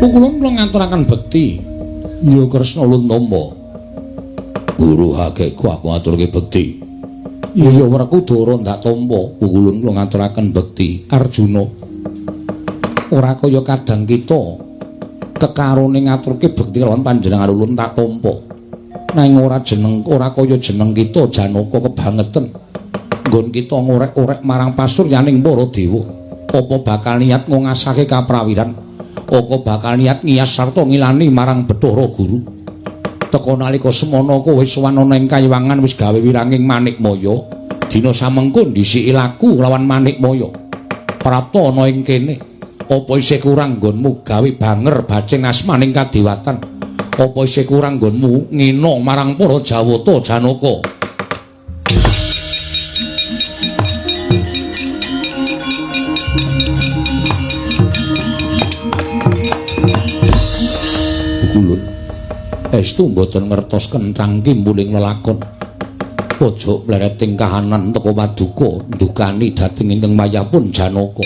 Kulon kula ngaturaken bekti. Ya Kresna Luntama. Guru hakeku aku ngaturke bekti. Ya Werkudara ndak tampa. Kulon kula ngaturaken bekti. Arjuna. Ora kaya kadang kita
kekarone ngaturke bekti kelawan panjenengan ulun tak tampa. Nanging ora kaya jeneng kita Janaka kebangetan. Nggon kita ngorek-orek marang pasuryaning para dewa. Apa bakal niat ngasahke kaprawiran? Apa bakal niat ngiyas sarta ngilani marang Bathara Guru? Teka nalika semana kowe sowan ana ing Kayiwangan wis gawe wiranging Manikmaya. Dina samengko ndhisiki laku lawan Manikmaya. Prapta ana ing kene. Apa isih kurang nggonmu gawe banger bacing asmaning kadewatan? Apa isih kurang nggonmu ngina marang para Jawata Janaka? Kulun estu mboten ngertos kenthang kimbuling lelakon. Pojok mlereting kahanan teka Paduka ndukani dhateng ingkang mayapun Janaka.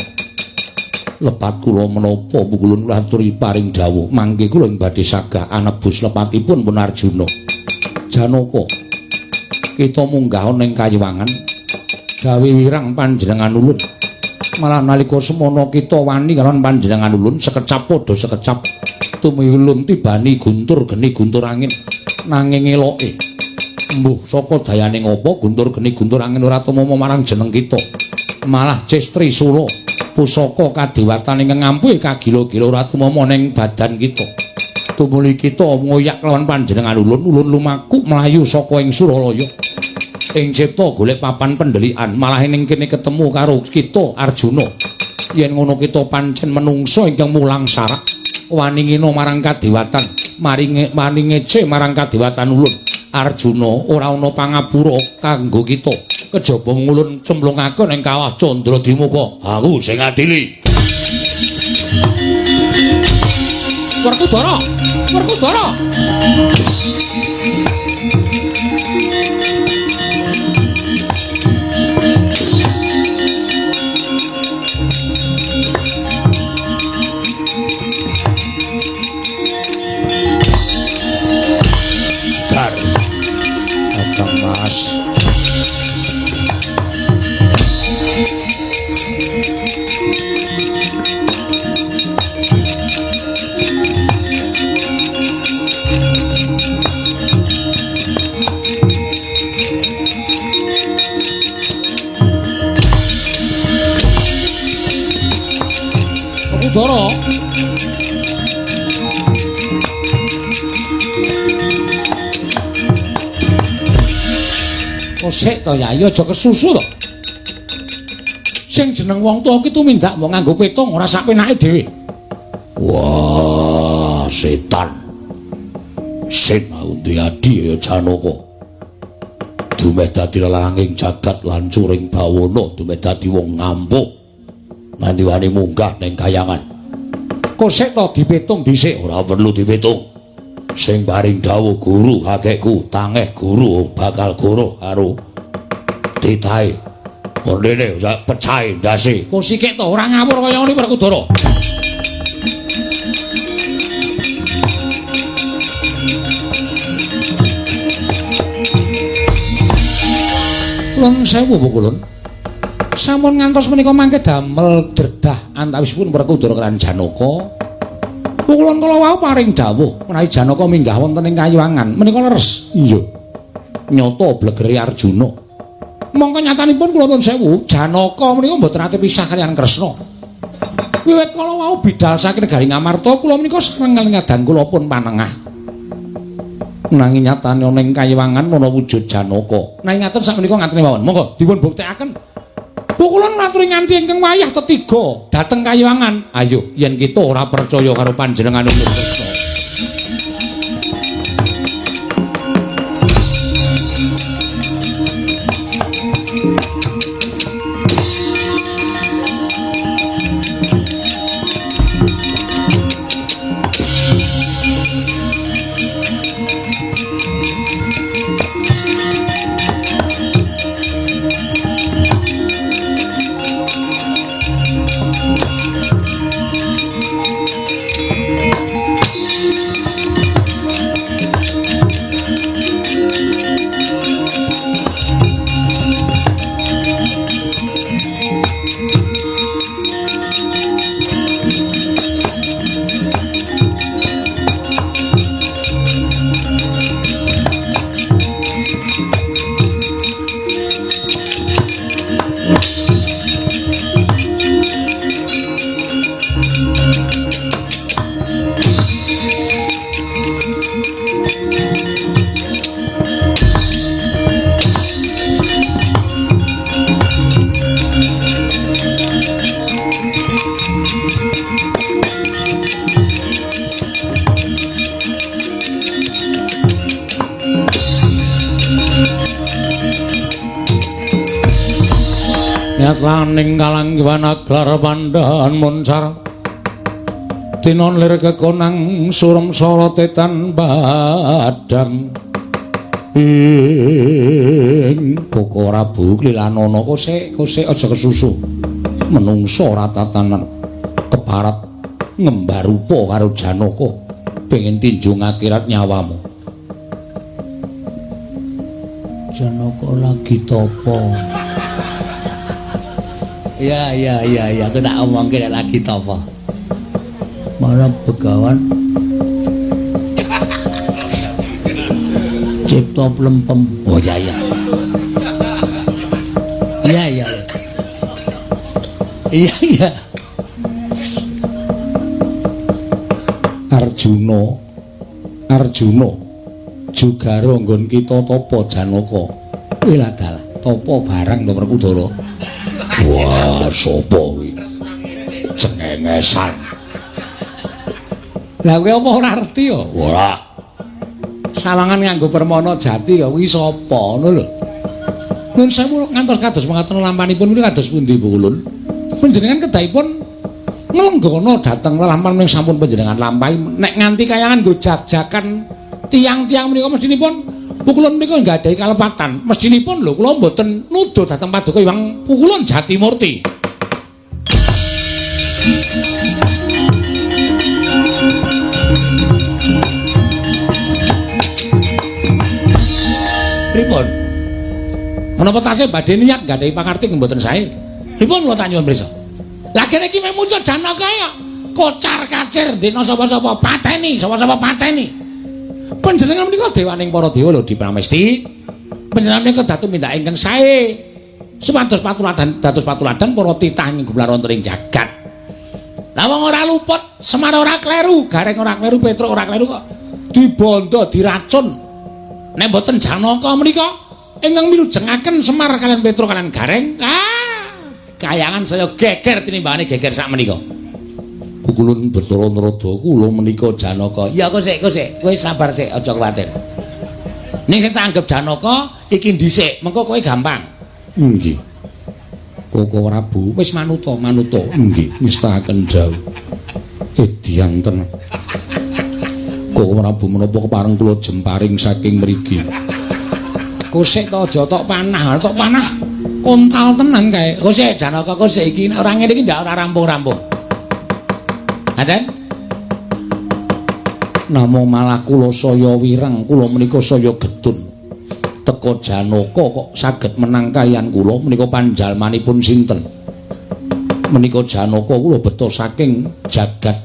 Lepat kula menapa kulun aturi paring dawuh mangke kula badhe sagah anebus lepatipun pun Arjuna. Janaka kita munggah ana ing Kayiwangan gawe wirang panjenengan ulun. Malah nalika semana kita wani karo panjenengan ulun sekecap padha sekecap. Tumilun tibani guntur geni guntur angin nanging eloke mbuh saka dayaning apa guntur geni guntur angin ora tumama marang jeneng kita malah cestri sura pusaka kadewatan ingkang ngampuhi kagila-gila ora tumama ning badan kita tumuli kita ngoyak kelawan panjenengan ulun lumaku mlayu saka ing Suralaya ing cipta golek papan pendelikan malah ning kene ketemu karo kita Arjuna yen ngono kita pancen menungso ingkang mulang sarak wani ngina marang kadewatan mari ngece marang kadewatan ulun Arjuna ora ana pangapura kanggo kita kejaba ngulun cemplungaken ing kawah Candradimukha aku sing adili Werkudara Mas Doro Kosek to ya, aja kesusu to. Sing jeneng wong tuwa ki tumindak mau nganggo petung ora sak penake dhewe. Wah, setan. Sing undi adi ya Janaka. Dumeh dadi lelanging jagat lancuring bawana, dumeh dadi wong ngampuh. Nganti wani munggah ning Kayangan. Kosek to dipetung dhisik, ora perlu dipetung. Sing paring dawuh guru kakekku tangeh guru bakal guru karo titahe ondene pecahe ndase kok sikik to ora ngawur kaya ngene Werkudara Kulon sewu Bu Kulon sampun ngantos menika mangke damel derdah antawisipun Werkudara lan Janaka Kulon kala wau paring dawuh menawi Janaka minggah wonten ing Kayiwangan menika leres. Iya. Nyata blegere Arjuna. Mongko nyatanipun kula nuwun sewu, Janaka menika mboten ate pisah kaliyan Kresna. Wiwit kala wau bidhal saking negari Ngamarta kula menika sareng ngadang kula pun panengah. Nanging nyatane ana ing Kayiwangan ana wujud Janaka. Nanging ngaten sakmenika ngaten mawon. Monggo dipun buktekaken. Pukulan maturi nganti ingkang wayah ketiga dateng Kayiwangan. Ayo yen kita ora percaya karo panjenengan Kresna.
Nyatlaning kalanggiwan aglar pandhan moncar tinon lir kekonang surem sorotetan badang ing Koko Prabu Klilanana kosek aja kesusu menungso ora tatanan keparat ngembar rupa karo Janaka pengen tinju ngakhirat nyawamu. Janaka lagi topo? Ya, aku tak omongke nek lagi topo. Malah begawan cipta plempem. Oh iya. Iya. Arjuna Jugara nggon kita tapa Janaka. Kuwi lha dalah tapa barang to Werkudara. Wah, sapa kuwi? Cengengesan. Lah kowe apa ora ngerti ya? Ora. Sawangan nganggo permana jati ya kuwi sapa ngono lho. Nun sewu ngantos kados mekaten lampanipun kuwi kados pundi Bu Ulun? Panjenengan kedahipun nglenggono dhateng lampahan ing sampun panjenengan lampahi nek nganti kayangan nggo jajakan tiang-tiang menika mestinipun pukulun menika nggadahi kalepatan. Mestinipun lho kula mboten nuduh dhateng Paduka Hyang Pukulun Jatimurti. Pripun? Menapa tasih badhe niat nggadahi pakarti mboten sae? Pripun kula tanyuwun prisa? Lah kene iki mek muncul Janaka ya kocar-kacir dina sapa-sapa pateni, sapa-sapa pateni. Panjenengan menika dewaning para dewa lho dipramesti. Panjenengan menika datu mindak ingkang sae. Supados dados patuladan para titah ing gumelar wonten ing jagat. Lah wong ora luput, Semar ora kleru, Gareng ora kleru, Petruk ora kleru kok dibondo diracun. Nek mboten Janaka menika ingkang milujengaken Semar kalian Petruk kalian Gareng, kayangan saya geger tinimbangane geger sak menika. Pukulun Bathara Narada kula menika Janaka. Ya kok sik, kowe sabar sik, aja kuwatir. Ning sing tak anggap Janaka iki dhisik, mengko kowe gampang. Nggih. Koko Prabu wis manuta. Nggih, ngestakaken dawuh. Edianten. Koko Prabu menapa kepareng kula jemparing saking mriki. Kosek to aja tok panah. Kontal tenan kae. Kosek Janaka kosek iki ora ngene iki ndak ora rampung-rampung. Ngaten? Namung malah kula saya wireng, kula menika saya gedun. Teka Janaka kok saged menang kaliyan kula menika panjalmanipun sinten? Menika Janaka kula beto saking jagat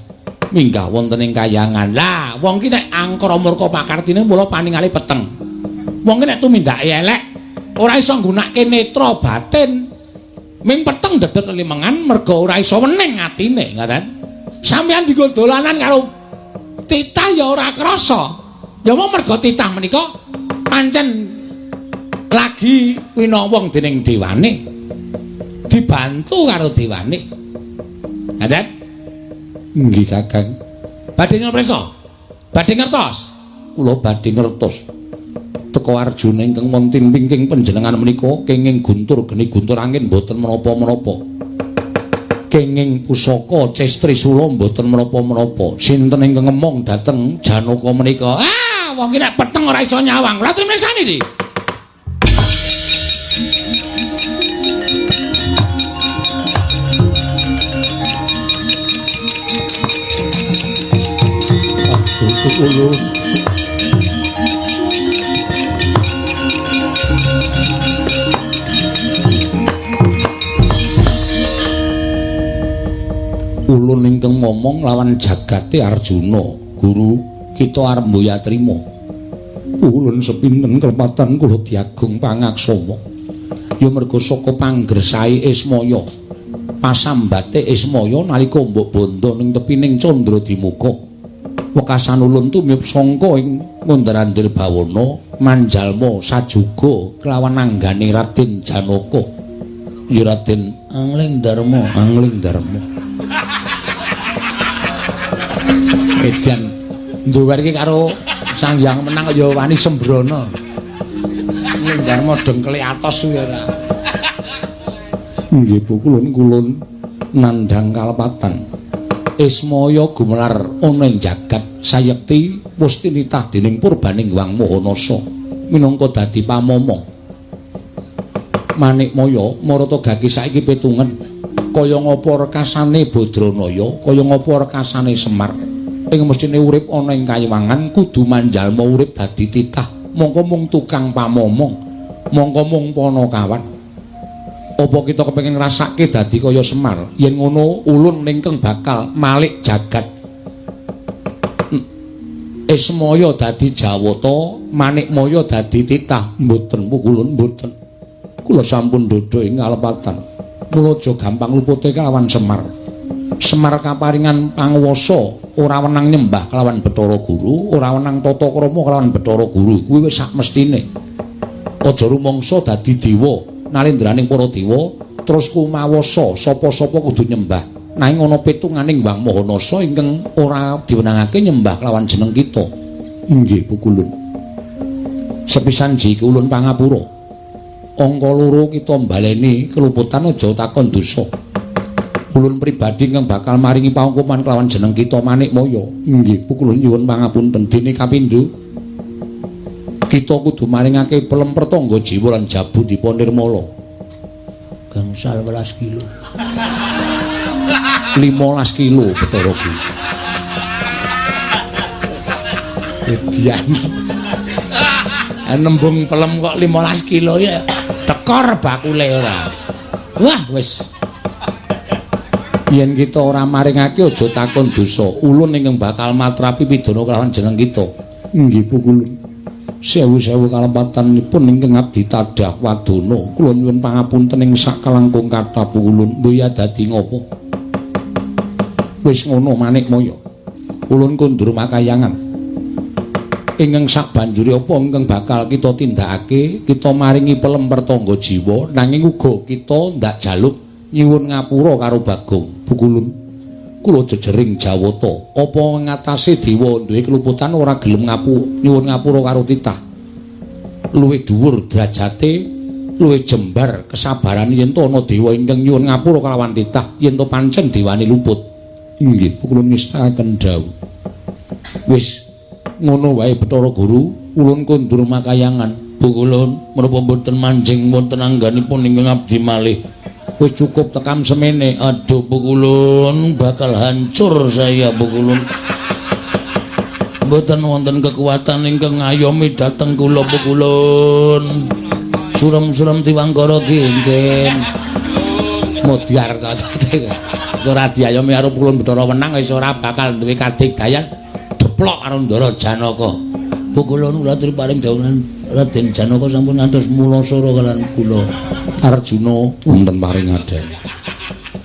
minggah wonten ing kayangan. Lah, wong ki nek angkara murka pakartine mula paningali peteng. Wong ki nek tumindake elek ora iso nggunakake netra batin. Ming peteng dedet limengan merga ora iso wening atine, ngoten. Sampeyan dienggo dolanan karo titah ya ora krasa. Ya mung merga titah menika pancen lagi winawong dening dewane. Dibantu karo dewane. Ngoten? Nggih, Kakang. Badhe ngresa? Badhe ngertos? Kula badhe ngertos. Teka Arjuna ingkang wonten pingking panjenengan menika kenging guntur geni guntur angin mboten menapa-menapa. Kenging pusaka Cestrisula mboten menapa-menapa. Sinten ingkang ngemong dhateng Janaka menika? Wong ki nek peteng ora iso nyawang. Lha trimesane iki. Ulun ingkang ngomong lawan jagate Arjuna, Guru kita arep mboya trima. Ulun sepinten kelepatan kula diagung pangaksama. Ya merga saka panggersahe Ismaya. Pasambate Ismaya nalika mbok bondo ning tepining Candra Dimuka. Wekasan ulun tumip sangka ing Ngundarandir Bawana manjalma sajuga kelawan anggane Raden Janaka. Ya Raden Angling Darma. Edian nduwer iki karo Sang Hyang Menang ya wani sembrono. Angling Darma dengkele atos kuwi ora.
Nggih Bu kulun nandhang kalepatan. Ismaya gumelar ana ing jagat sayekti musti nitah dening purbaning Wang Mahanasa minangka dadi pamomong. Manikmaya marata gaki saiki petungen kaya ngapa rekasane Badranaya, kaya ngapa rekasane Semar. Ing mestine urip ana ing kayiwangan kudu manjalma urip dadi titah, mongko mung tukang pamomong, mongko mung panakawan. Apa kita kepengin ngrasake dadi kaya Semar? Yen ngono ulun ningkeng bakal malik jagat. Ismaya dadi Jawata, Manikmaya dadi titah. Mboten pukulun mboten. Kula sampun dodo ing kalepatan. Mula aja gampang lupute kelawan Semar. Semar kaparingan panguwasa, ora wenang nyembah kelawan Bathara Guru, ora wenang tata krama kelawan Bathara Guru. Kuwi wis sak mestine. Aja rumangsa dadi dewa. Nalendraning para dewa terus kumawasa sapa-sapa kudu nyembah nanging ana pitunganing Wang Mahanasa ingkang ora diwenangake nyembah kelawan jeneng kita. Inggih pukulun sepisan jiki ulun pangapura angka loro kita mbaleni keluputan aja takon dosa. Ulun pribadi ingkang bakal maringi pangkuman kelawan jeneng kita Manikmaya. Inggih pukulun nyuwun pangapunten dene kapindho kita kudu maringake pelem pertangga jiwa lan jabu dipun nirmala. Gangsal 12 kilo. 15 kilo Bathara Guru. Edian. Nembung pelem kok 15 kilo ya. Tekor bakule ora. Wah wis. Yen kita ora maringake aja takon dosa. Ulun ingkang bakal matrapi pidana kelawan jeneng kita. Nggih pukulun. Sewu-sewu kalepatanipun ingkang abdi tadah wadana kula nyuwun pangapunten ing sakalangkung kathah pukulun mboya dadi ngapa wis ngono Manikmaya ulun kundur makayangan ingkang sabanjure apa ingkang bakal kita tindakake kita maringi pelem pertangga jiwa nanging uga kita ndak jaluk nyuwun ngapura karo Bagong pukulun kula jejering Jawata apa ngatasi dewa duwe keluputan ora gelem nyuwun ngapura karo titah luwih dhuwur derajate luwih jembar kesabaran yen to ana dewa ingkang nyuwun ngapura kalawan titah yen to pancen dewane luput. Inggih pukulun ngestakaken dawuh wis ngono wae Bathara Guru ulun kundur makayangan pukulun menapa mboten manjing wonten angganipun ingkang abdi malih. Wis cukup tekam semene. Aduh pukulun bakal hancur saya pukulun. Mboten wonten kekuatan ingkang ngayomi dhateng kula pukulun. Surem-surem Tiwangkara kinten. Modyar kacate. Ora diayomi karo pukulun Bathara Wenang wis ora bakal duwe kadigdayan deplok karo Ndara Janaka. Pukulun kula aturi paring dawuhan Raden Janaka sampun ngantos mulasara kaliyan kula. Arjuna wonten paring adan.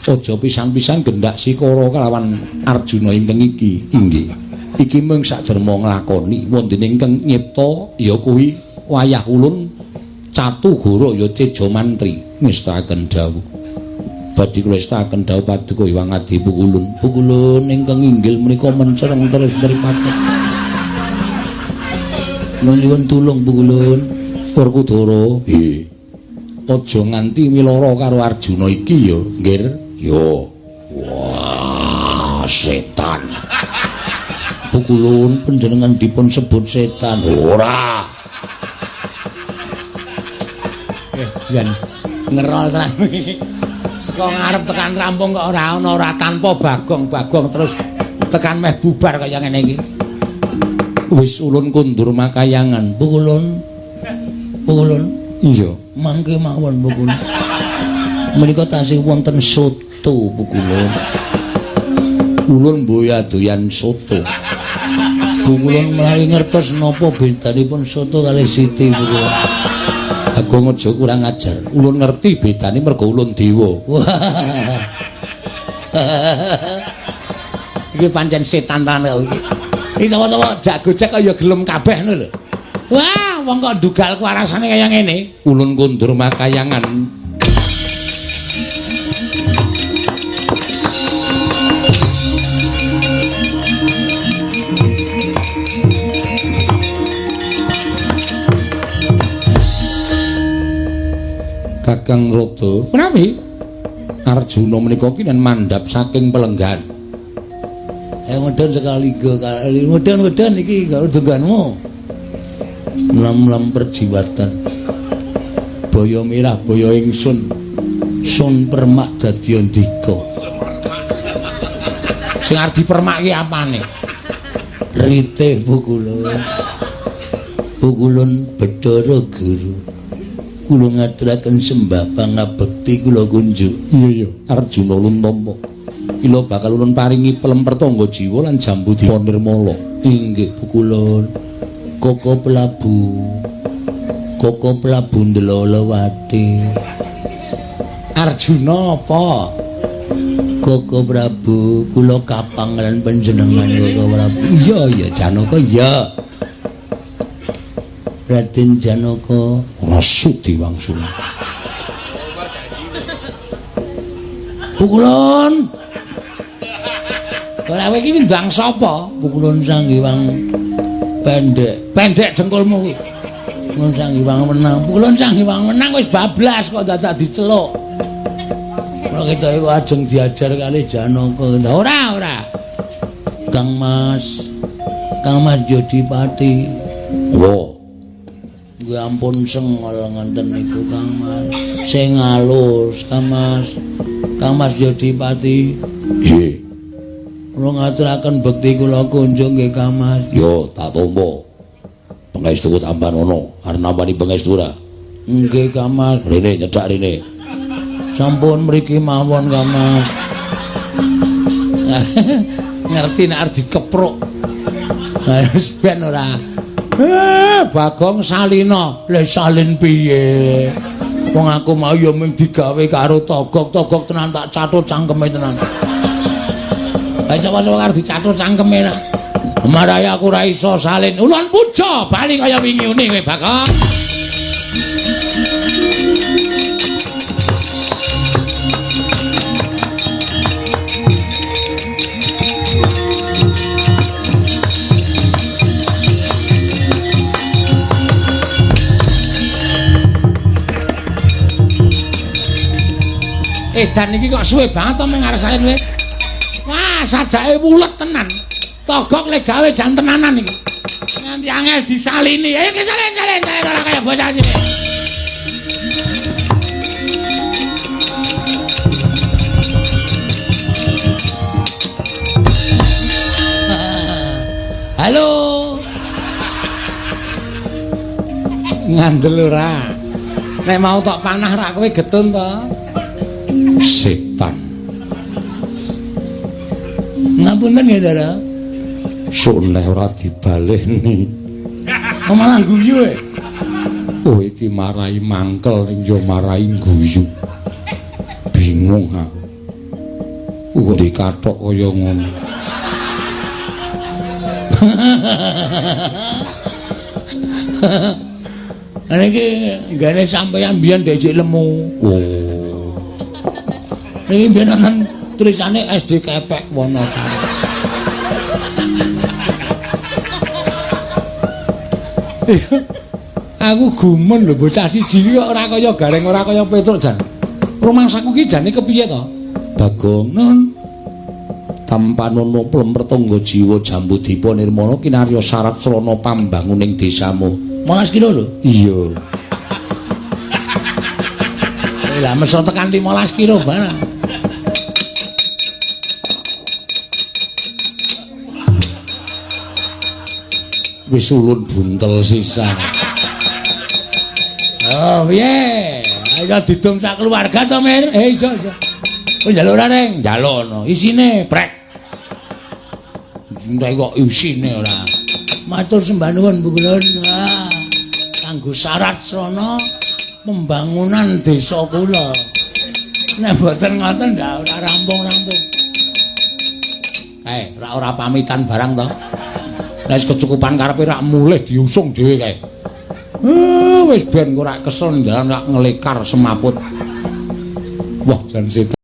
Aja pisan-pisan gendak sikara kelawan Arjuna ingkang iki. Inggih. Iki mung saderma nglakoni wonten ingkang nyipta ya kuwi wayah ulun Catugara ya Teja Mantri. Ngestakaken dawuh. Badhe kula estakaken dawuh paduka Hyang Adi pukulun. Pukulun ingkang inggil menika mencereng terus mripaten. Nuwun tulung pukulun. Werkudara. Nggih. Aja nganti milara karo Arjuna iki ya, Nggir. Yo. Wah, setan. Pukulun panjenengan dipun sebut setan. Ora. Jan ngerol tenan. Saka ngarep tekan rampung kok ora ana ora tanpa Bagong terus tekan meh bubar kaya ngene iki. Wis ulun kundur makayangan. Pukulun. Iya, mangke mawon pukulun. Menika tasih wonten soto pukulun. Ulun mboya doyan soto. Pukulun mlayu ngertos napa bedanipun soto kalih Siti pukulun. Bagong aja kurang ajar. Ulun ngerti bedane mergo ulun dewa. Iki pancen setan tenan iki. Iki sapa-sapa jago-jak kaya gelem kabeh ngono lho. Wah, wong kok dugal kuarasane kaya ngene. Ulun kundur makayangan. Kakang Rada. Menawi Arjuna menika kinen mandhap saking pelenggan.
Medon sekali kali medon iki karo dengganmu.
Lam-lam perjiwatan. Baya mirah baya ingsun. Sun permak dadi ndika.
Sing arep dipermak ki apane?
Rite pukulun. Pukulun Bathara Guru. Kula ngaturaken sembah pangabekti kula kunjuk.
Iya.
Arjuna luntampa. Kula bakal ulun paringi pelem pertangga jiwa lan jambu dipa nirmala. Inggih pukulun. Koko Prabu Ndelolawati.
Arjuna apa?
Koko Prabu, kula kapang lan panjenengan Koko Prabu.
Iya Janaka iya.
Raden Janaka
Rasudi wangsula.
Pukulun.
Kowe iki ndang sapa?
Pukulun Sanghyang pendek.
Pendek dengkulmu kuwi.
Pukulun Sanghyang menang.
Pukulun Sanghyang menang wis bablas kok dadak diceluk.
Ora kita iku ajeng diajar kali Janaka.
Ora.
Kang Mas Jodipati.
Wo.
Nggih ampun sengol ngenten niku Kang Mas. Sing alus Kang Mas Jodipati.
Nggih.
Kula ngaturaken bekti kula kunjung nggih Kang Mas.
Yo tak tampa. Pangestu tampanono, arep nampani pangestu ora?
Nggih Kang Mas.
Rene nyedak rene.
Sampun mriki mawon Kang Mas.
Ngerti nek arep dikepruk.
Wis ben ora.
Bagong Salina.
Le salin piye? Wong aku mau ya mung digawe karo togok tenan tak catut cangkeme tenan.
Lah sapa-sapa arep dicatut cangkeme. Maraya aku ora iso salin. Ulun puja bali kaya wingi une kowe Bagong. Edan iki kok suwe banget to mung ngarsane kowe. Wah, sajake wulet tenan. Togok le gawe jan tenanan iki. Nganti angel disalini. Ayo kesalin ora kaya bocah sini.
Halo.
Ngandel ora. Nek mau tok panah ra kowe getun to. Setan.
Ngapunten ya, Dara.
Soleh ora dibaleni.
Malah guyu e.
Oh iki marai mangkel ning yo marai guyu. Bingung aku. Kok dikathok kaya ngono.
Ana iki gane sampeyan biyen dhisik lemu.
Oh.
Iki biyen ana tulisane SD Kepek Wonosari.
Aku gumen lho bocah siji kok ora kaya Gareng ora kaya Petruk jan. Rumangsaku ki jane kepiye to?
Bagongan
Tampanono plem pertangga jiwa jambu dipa nirmala kinarya syarat srana pambanguning desamu.
15 kilo lho.
Iya.
Lah mesra tekan 15 kilo barang.
Wis ulun buntel sisan.
Oh, piye? Ayo didum sak keluarga to, Mir. Iso. Kok njaluk ora, Reng?
Njalukno.
Isine brek.
Entek kok isine ora.
Matur sembah nuwun, Bu Kulon. Kanggo syarat srana pembangunan desa kula. Nek boten ngoten ndak ora rampung-rampung.
Ora pamitan barang to. Wis kecukupan karepe rak mulih diusung dhewe kae. Wis ben kok ora kesel ndalan rak ngelekar semaput. Wah, jan setan.